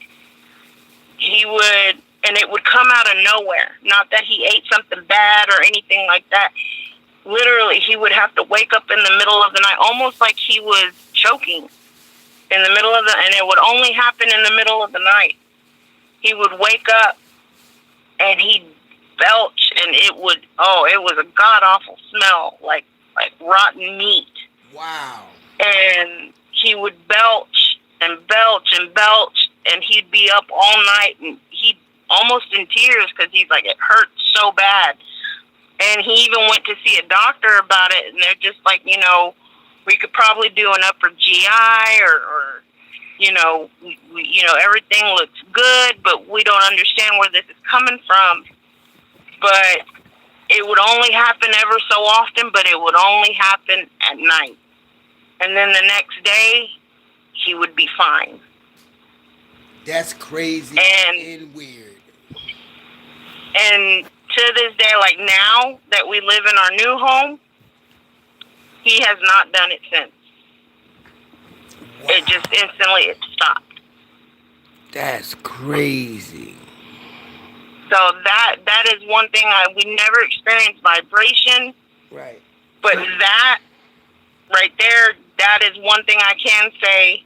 And it would come out of nowhere. Not that he ate something bad or anything like that. Literally, he would have to wake up in the middle of the night, almost like he was choking in the middle of and it would only happen in the middle of the night. He would wake up and he'd belch, and it was a god-awful smell, like rotten meat. Wow. And he would belch and belch and belch, and he'd be up all night, and he'd almost in tears because he's like, it hurts so bad. And he even went to see a doctor about it, and they're just like, we could probably do an upper GI or everything looks good, but we don't understand where this is coming from. But it would only happen ever so often, but it would only happen at night. And then the next day, he would be fine. That's crazy and weird. And to this day, like now that we live in our new home, he has not done it since. Wow. It just instantly stopped. That's crazy. So that is one thing we never experienced vibration. Right. But that right there, that is one thing I can say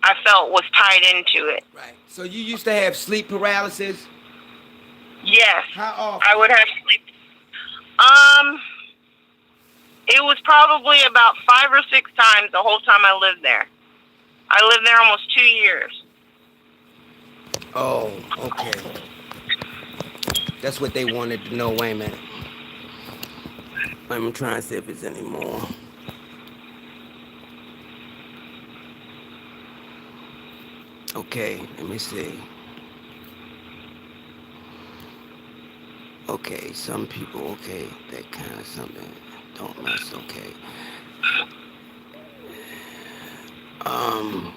I felt was tied into it. Right. So you used to have sleep paralysis? Yes. How often? I would have sleep. It was probably about 5 or 6 times the whole time I lived there. I lived there almost 2 years. Oh, okay. That's what they wanted to know. Wait a minute. I'm trying to see if it's any more. Okay, let me see. Okay, some people, okay, that kind of something don't mess, okay. Um,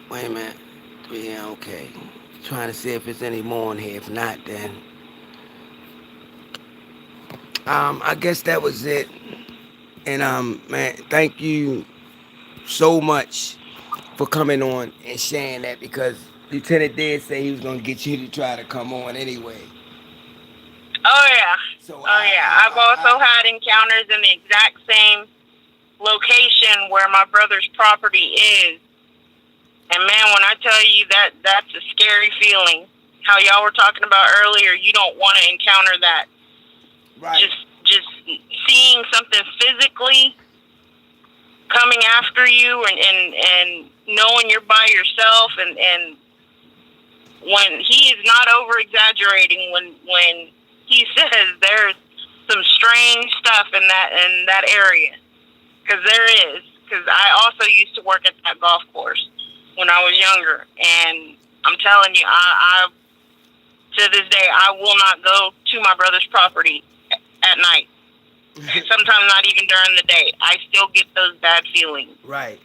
Wait a minute. Yeah, okay. Trying to see if it's any more in here. If not, then I guess that was it. And man, thank you so much for coming on and sharing that, because Lieutenant did say he was gonna get you to try to come on anyway. Oh yeah, So oh yeah. I've also had encounters in the exact same location where my brother's property is. And man, when I tell you that's a scary feeling. How y'all were talking about earlier, you don't want to encounter that. right. Just seeing something physically coming after you, and knowing you're by yourself, and when he is not over exaggerating when he says there's some strange stuff in that area, because there is. Because I also used to work at that golf course when I was younger, and I'm telling you, I to this day I will not go to my brother's property at night. Sometimes not even during the day. I still get those bad feelings. Right.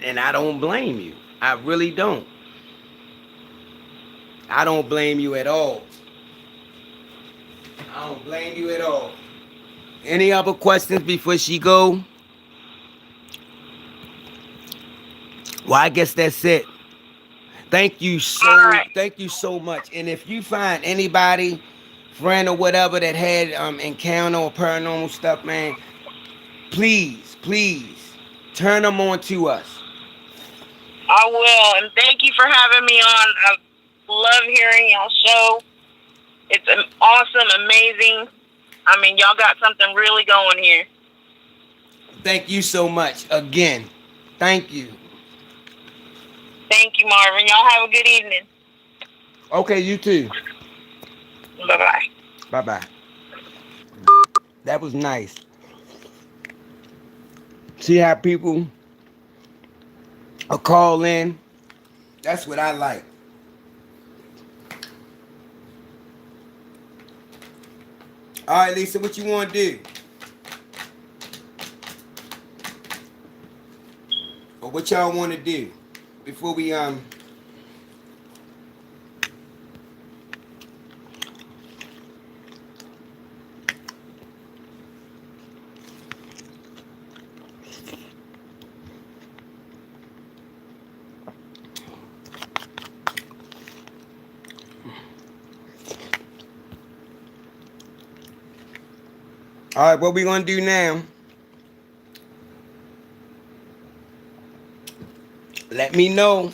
And I don't blame you. I really don't. I don't blame you at all. I don't blame you at all. Any other questions before she go? Well, I guess that's it. Thank you All right. thank you so much. And if you find anybody, friend or whatever, that had encounter or paranormal stuff, man, please turn them on to us. I will, and thank you for having me on. I love hearing y'all show. It's awesome, amazing. I mean, y'all got something really going here. Thank you so much again. Thank you. Thank you, Marvin. Y'all have a good evening. Okay, you too. Bye-bye. Bye-bye. That was nice. See how people call in? That's what I like. All right, Lisa, what you want to do? Or what y'all want to do before we all right, what we gonna do now? Let me know.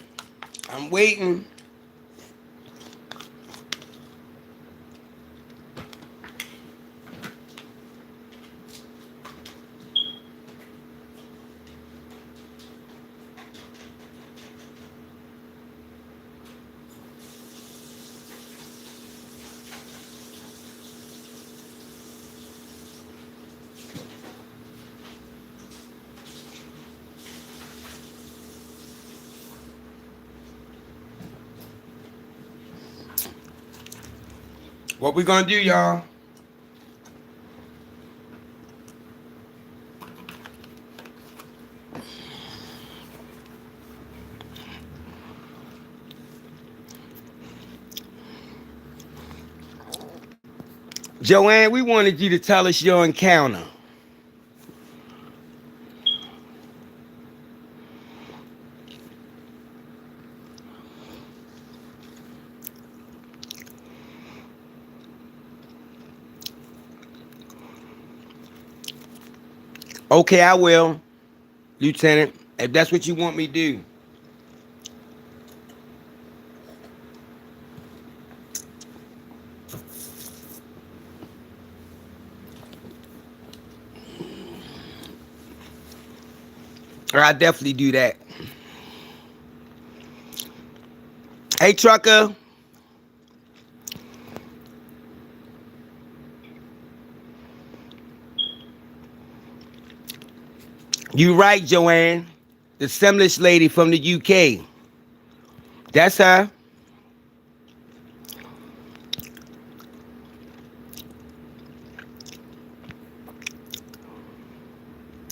I'm waiting. What we gonna do, y'all? Joanne, we wanted you to tell us your encounter. Okay, I will, Lieutenant, if that's what you want me to do. I'll definitely do that. Hey, trucker. You right, Joanne. The Semlish lady from the UK. That's her.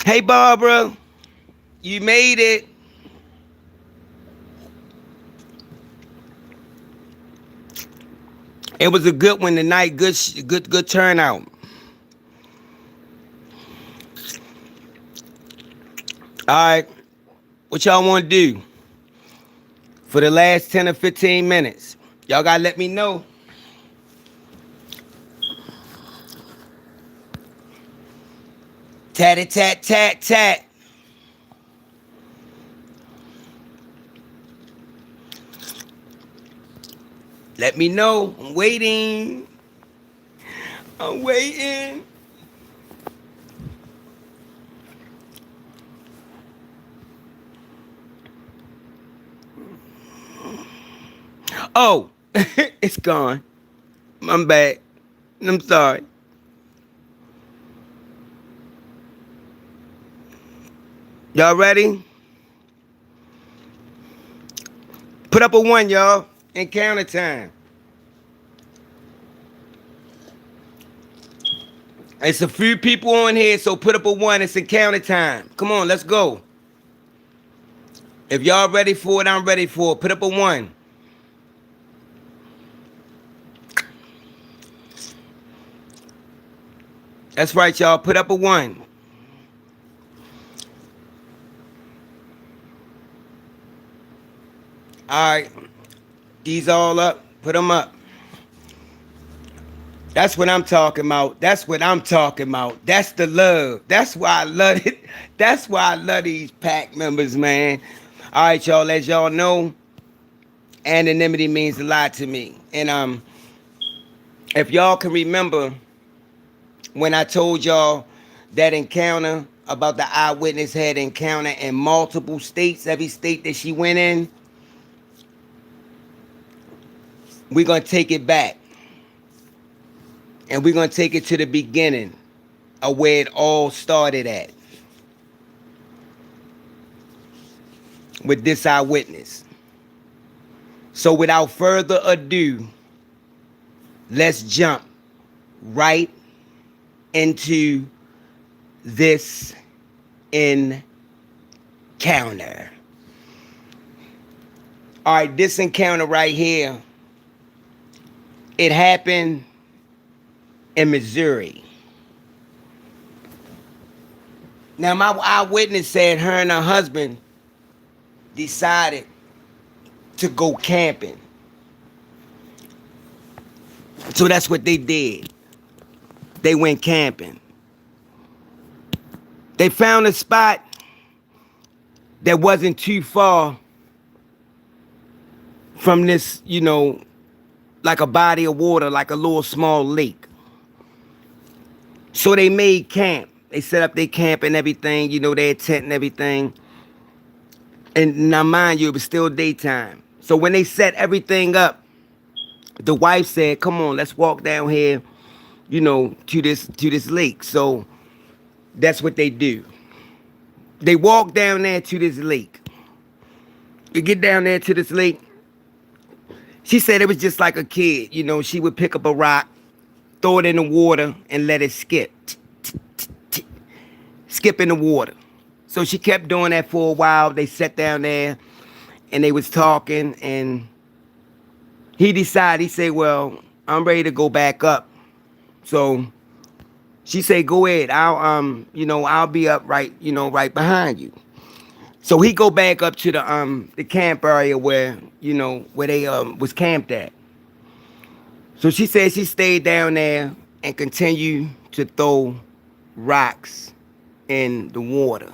Hey, Barbara. You made it. It was a good one tonight. Good turnout. All right. What y'all want to do for the last 10 or 15 minutes? Y'all got to let me know. Tatty tat tat tat. Let me know. I'm waiting. I'm waiting. Oh, it's gone. I'm back. I'm sorry. Y'all ready? Put up a 1, y'all. Encounter time. It's a few people on here, so put up a 1. It's encounter time. Come on, let's go. If y'all ready for it, I'm ready for it. Put up a 1. That's right, y'all. Put up a 1. All right. These all up. Put them up. That's what I'm talking about. That's what I'm talking about. That's the love. That's why I love it. That's why I love these pack members, man. All right, y'all. As y'all know, anonymity means a lot to me. And if y'all can remember when I told y'all that encounter about the eyewitness had encounter in multiple states, every state that she went in, we're going to take it back. And we're going to take it to the beginning of where it all started at. With this eyewitness. So without further ado, let's jump right into this encounter. All right, this encounter right here, it happened in Missouri. Now, my eyewitness said her and her husband decided to go camping. So that's what they did. They went camping. They found a spot that wasn't too far from this, like a body of water, like a little small lake. So they made camp. They set up their camp and everything, their tent and everything. And now, mind you, it was still daytime. So when they set everything up, the wife said, "Come on, let's walk down here, to this lake." So that's what they do. They walk down there to this lake. They get down there to this lake. She said it was just like a kid. She would pick up a rock, throw it in the water, and let it skip. Skip in the water. So she kept doing that for a while. They sat down there, and they was talking, and he said, "Well, I'm ready to go back up." So she said, "Go ahead. I'll be up right behind you." So he go back up to the camp area where they was camped at. So she said she stayed down there and continued to throw rocks in the water.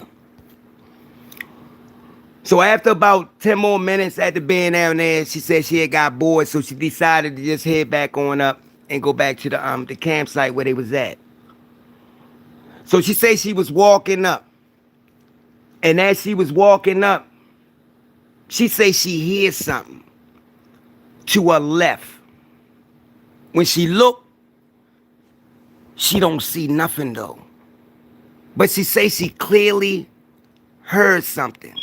So after about 10 more minutes after being down there, she said she had got bored, so she decided to just head back on up and go back to the campsite where they was at. So she said she was walking up. And as she was walking up, she said she hears something. to her left. When she looked, she don't see nothing though. But she say she clearly heard something.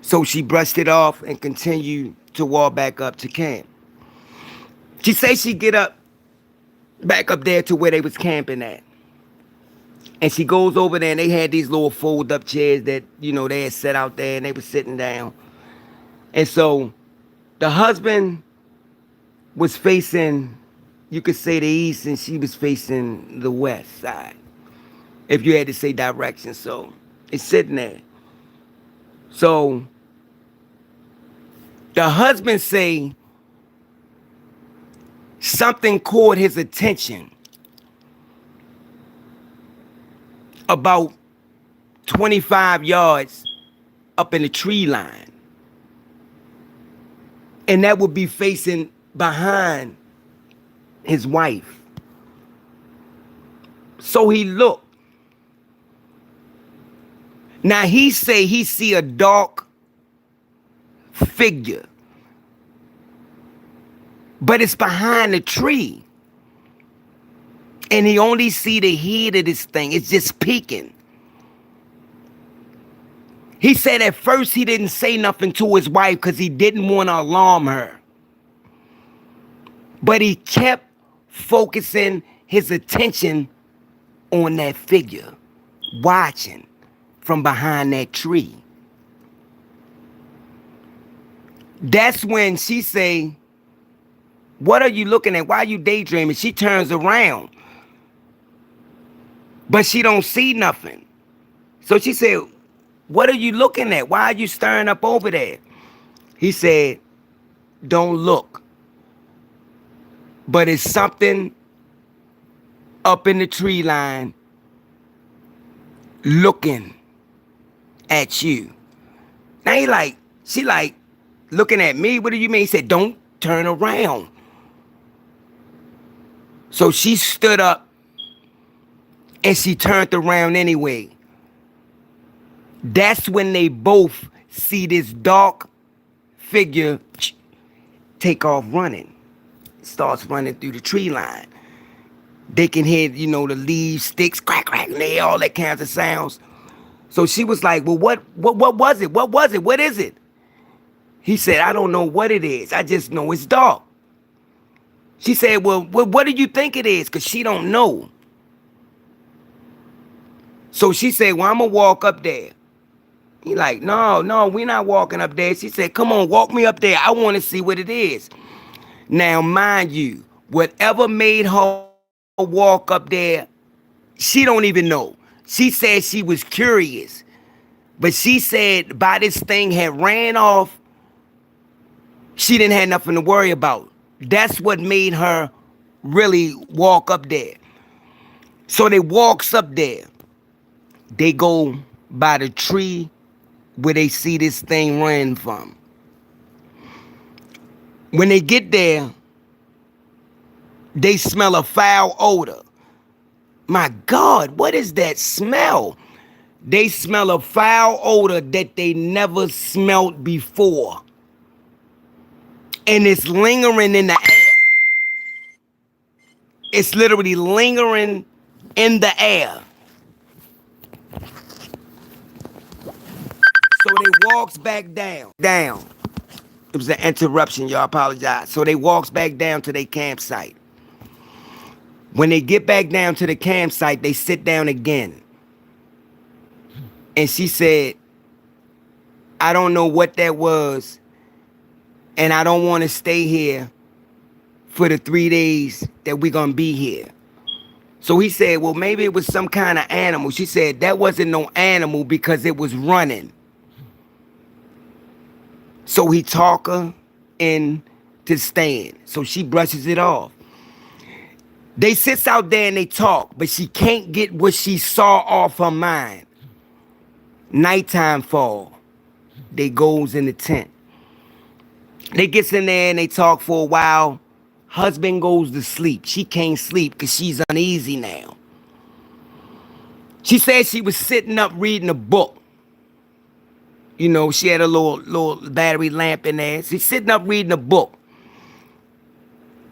So she brushed it off and continued to walk back up to camp. She say she get up, back up there to where they was camping at. And she goes over there and they had these little fold up chairs that, they had set out there and they was sitting down. And so the husband was facing, you could say, the east, and she was facing the west side, if you had to say direction. So it's sitting there. So the husband say something caught his attention about 25 yards up in the tree line. And that would be facing behind his wife. So he looked. Now he say he see a dark figure, but it's behind the tree. And he only see the head of this thing. It's just peeking. He said at first he didn't say nothing to his wife because he didn't want to alarm her. But he kept focusing his attention on that figure, watching from behind that tree. That's when she say, "What are you looking at? Why are you daydreaming?" She turns around, but she don't see nothing. So she said, "What are you looking at? Why are you staring up over there?" He said, "Don't look. But it's something up in the tree line looking at you." Now she like, "Looking at me? What do you mean?" He said, "Don't turn around." So she stood up and she turned around anyway. That's when they both see this dark figure take off running. Starts running through the tree line. They can hear, the leaves, sticks, crack, crack, and they hear all that kinds of sounds. So she was like, "Well, what was it? What was it? What is it?" He said, "I don't know what it is. I just know it's dark." She said, well, what do you think it is? Because she don't know. So she said, "Well, I'm going to walk up there." He like, no, we're not walking up there. She said, "Come on, walk me up there. I want to see what it is." Now, mind you, whatever made her walk up there, she don't even know. She said she was curious. But she said by this thing had ran off, she didn't have nothing to worry about. That's what made her really walk up there. So they walks up there. They go by the tree where they see this thing running from. When they get there, they smell a foul odor. My God, what is that smell? They smell a foul odor that they never smelled before. And it's lingering in the air. It's literally lingering in the air. So they walks back down. It was an interruption, y'all, apologize. So they walks back down to their campsite. When they get back down to the campsite, they sit down again. And she said, "I don't know what that was, and I don't want to stay here for the 3 days that we're going to be here." So he said, "Well, maybe it was some kind of animal." She said, "That wasn't no animal because it was running." So he talked her into staying. So she brushes it off. They sits out there and they talk, but she can't get what she saw off her mind. Nighttime fall. They goes in the tent. They gets in there and they talk for a while. Husband goes to sleep. She can't sleep because she's uneasy now. She said she was sitting up reading a book. You know, she had a little battery lamp in there. She's sitting up reading a book.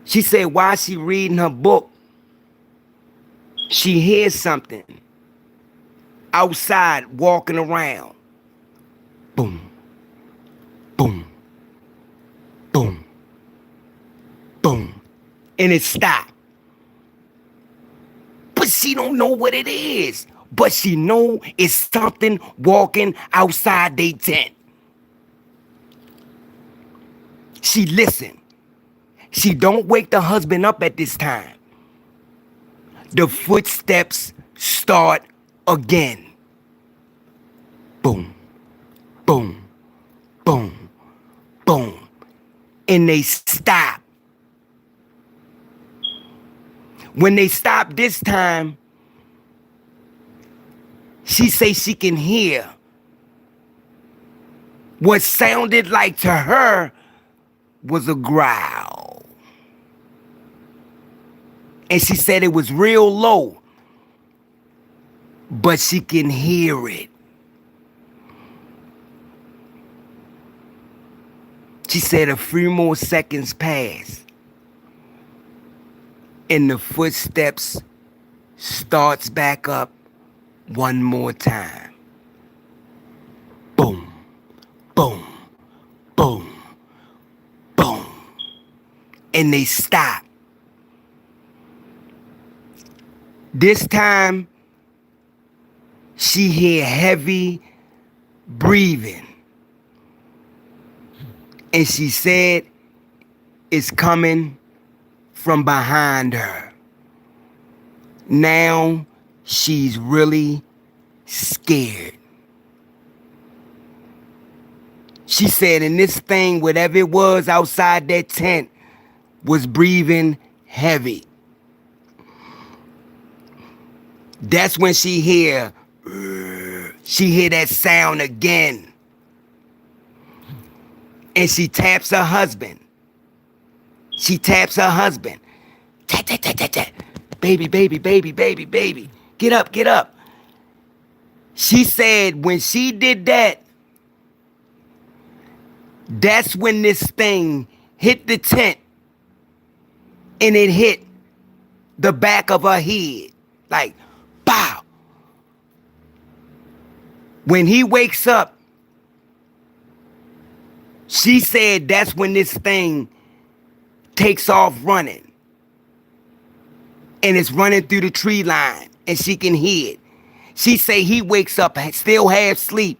She said while she reading her book, she hears something outside walking around. Boom, boom, boom, boom. And it stopped. But she don't know what it is. But she know it's something walking outside they tent. She listen. She don't wake the husband up at this time. The footsteps start again. Boom, boom, boom, boom. And they stop. When they stop this time, she say she can hear what sounded like to her was a growl. And she said it was real low, but she can hear it. She said a few more seconds passed, and the footsteps starts back up one more time. Boom, boom, boom, boom. And they stop. This time, she hear heavy breathing. And she said it's coming from behind her. Now she's really scared. She said, and this thing, whatever it was outside that tent, was breathing heavy. That's when she hear that sound again. And she taps her husband. She taps her husband. Tat, tat, tat, tat, tat. Baby, baby, baby, baby, baby. Get up, get up. She said when she did that, that's when this thing hit the tent and it hit the back of her head. Like, pow. When he wakes up, she said that's when this thing takes off running. And it's running through the tree line and she can hear it. She say he wakes up still half asleep.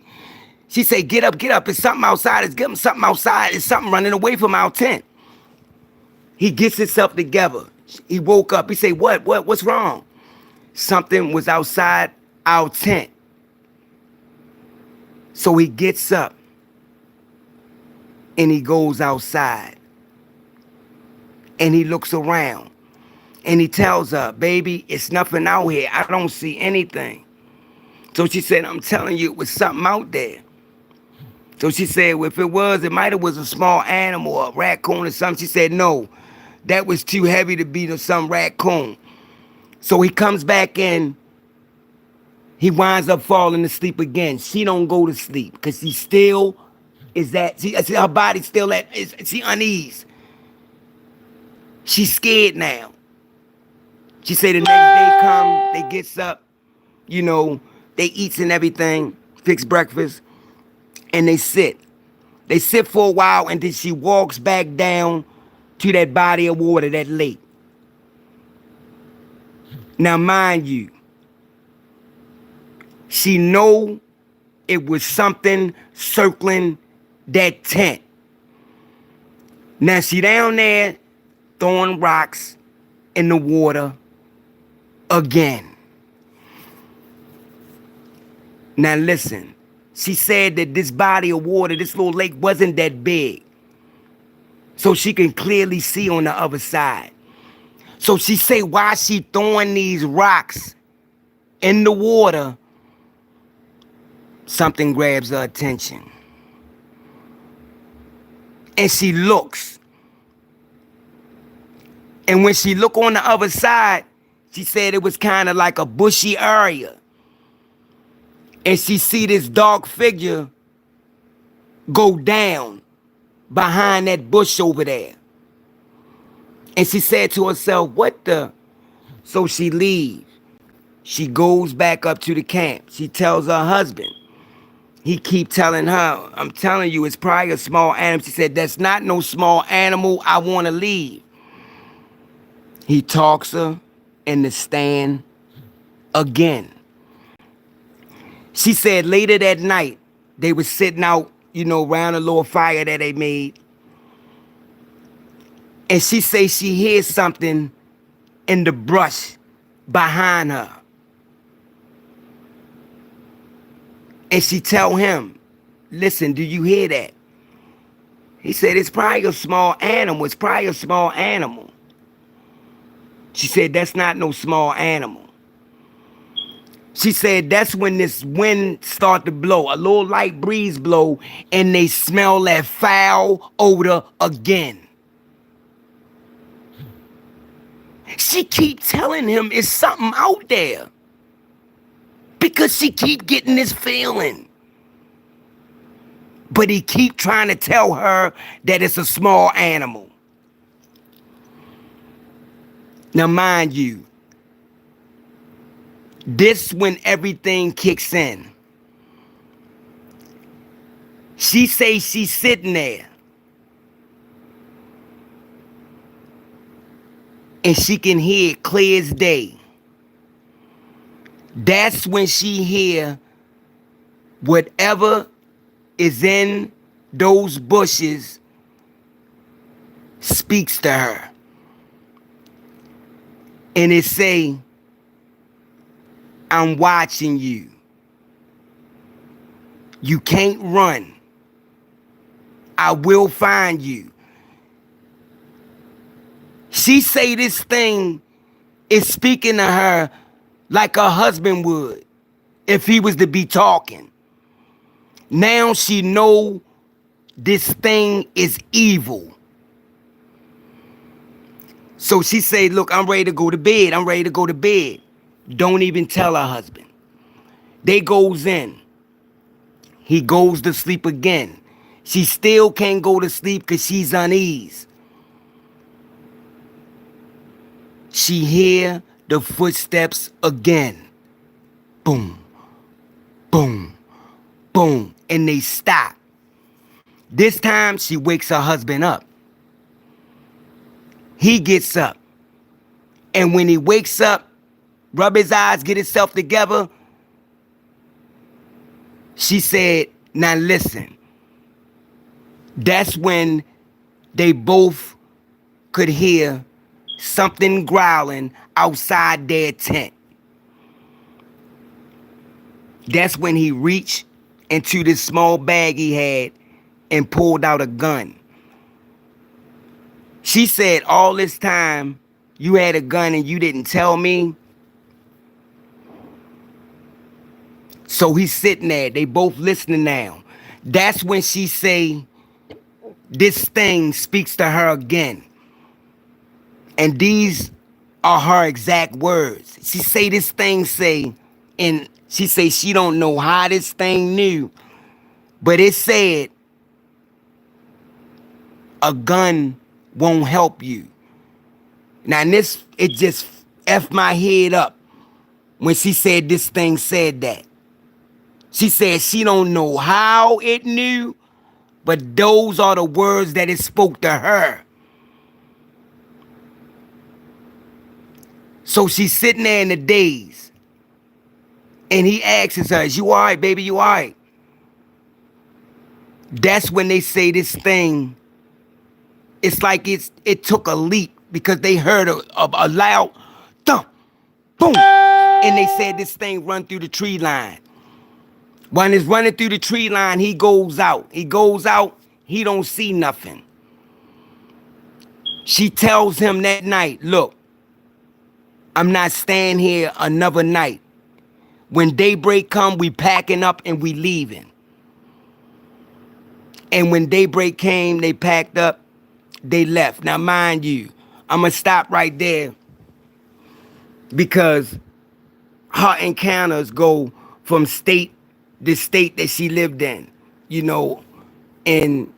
She say, get up, it's something outside, it's something outside, it's something running away from our tent. He gets himself together. He woke up, he say, what's wrong? Something was outside our tent. So he gets up and he goes outside and he looks around and he tells her, baby, it's nothing out here. I don't see anything. So she said, I'm telling you, it was something out there. So she said, well, if it was, it might have was a small animal, a raccoon or something. She said, no, that was too heavy to be some raccoon. So he comes back in. He winds up falling asleep again. She don't go to sleep because she still is that, her body's still she unease. She's scared now. She said the next day come, they gets up, you know, they eats and everything, fix breakfast, and they sit. They sit for a while, and then she walks back down to that body of water, that lake. Now, mind you, she know it was something circling that tent. Now, she down there throwing rocks in the water again. Now listen, she said that this body of water, this little lake wasn't that big. So she can clearly see on the other side. So she say while she throwing these rocks in the water, something grabs her attention. And she looks. And when she look on the other side, she said it was kind of like a bushy area. And she see this dark figure go down behind that bush over there. And she said to herself, what the? So she leaves. She goes back up to the camp. She tells her husband. He keep telling her, I'm telling you, it's probably a small animal. She said, that's not no small animal. I want to leave. He talks her in the stand again. She said later that night, they were sitting out, around a little fire that they made. And she say she hears something in the brush behind her. And she tell him, listen, do you hear that? He said, it's probably a small animal. It's probably a small animal. She said, that's not no small animal. She said, that's when this wind start to blow. A little light breeze blow, and they smell that foul odor again. She keep telling him it's something out there. Because she keep getting this feeling. But he keep trying to tell her that it's a small animal. Now, mind you, this when everything kicks in. She say she's sitting there. And she can hear it clear as day. That's when she hear whatever is in those bushes speaks to her. And it say, I'm watching you. You can't run. I will find you. She say this thing is speaking to her like her husband would if he was to be talking. Now she know this thing is evil. So she say, look, I'm ready to go to bed. I'm ready to go to bed. Don't even tell her husband. They goes in. He goes to sleep again. She still can't go to sleep because she's uneasy. She hear the footsteps again. Boom, boom, boom. And they stop. This time she wakes her husband up. He gets up. And when he wakes up, rub his eyes, get himself together, she said, now listen. That's when they both could hear something growling outside their tent. That's when he reached into this small bag he had and pulled out a gun. She said, all this time you had a gun and you didn't tell me. So he's sitting there. They both listening now. That's when she say, this thing speaks to her again. And these are her exact words. She say this thing say, and she say she don't know how this thing knew, but it said, a gun won't help you. Now this, it just F my head up when she said this thing said that. She said she don't know how it knew, but those are the words that it spoke to her. So she's sitting there in the daze. And he asks her, is you all right, baby? You all right? That's when they say this thing, it's like it took a leap because they heard a loud thump, boom. And they said this thing run through the tree line. When it's running through the tree line, he goes out. He goes out, he don't see nothing. She tells him that night, look, I'm not staying here another night. When daybreak come, we packing up and we leaving. And when daybreak came, they packed up, they left. Now, mind you, I'm going to stop right there because her encounters go from state to state that she lived in. You know, And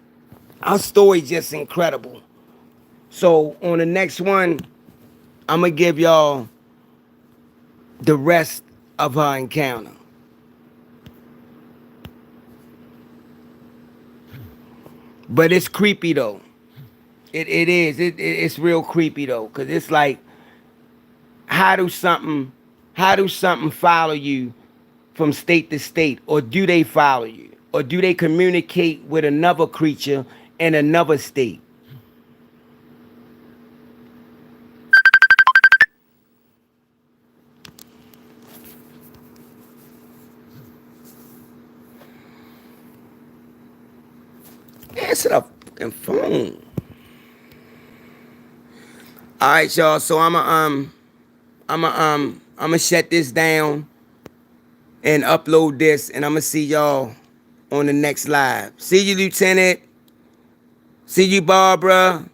our story just incredible. So on the next one, I'm gonna give y'all the rest of her encounter. But it's creepy though. It is. It's real creepy though, cause it's like, how do something, how do something follow you from state to state, or do they follow you, or do they communicate with another creature in another state? Answer the fucking phone. All right, y'all. So I'ma shut this down and upload this, and I'ma see y'all on the next live. See you, Lieutenant. See you, Barbara.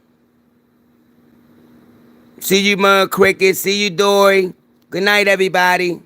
See you, Mud Cricket. See you, Dory. Good night, everybody.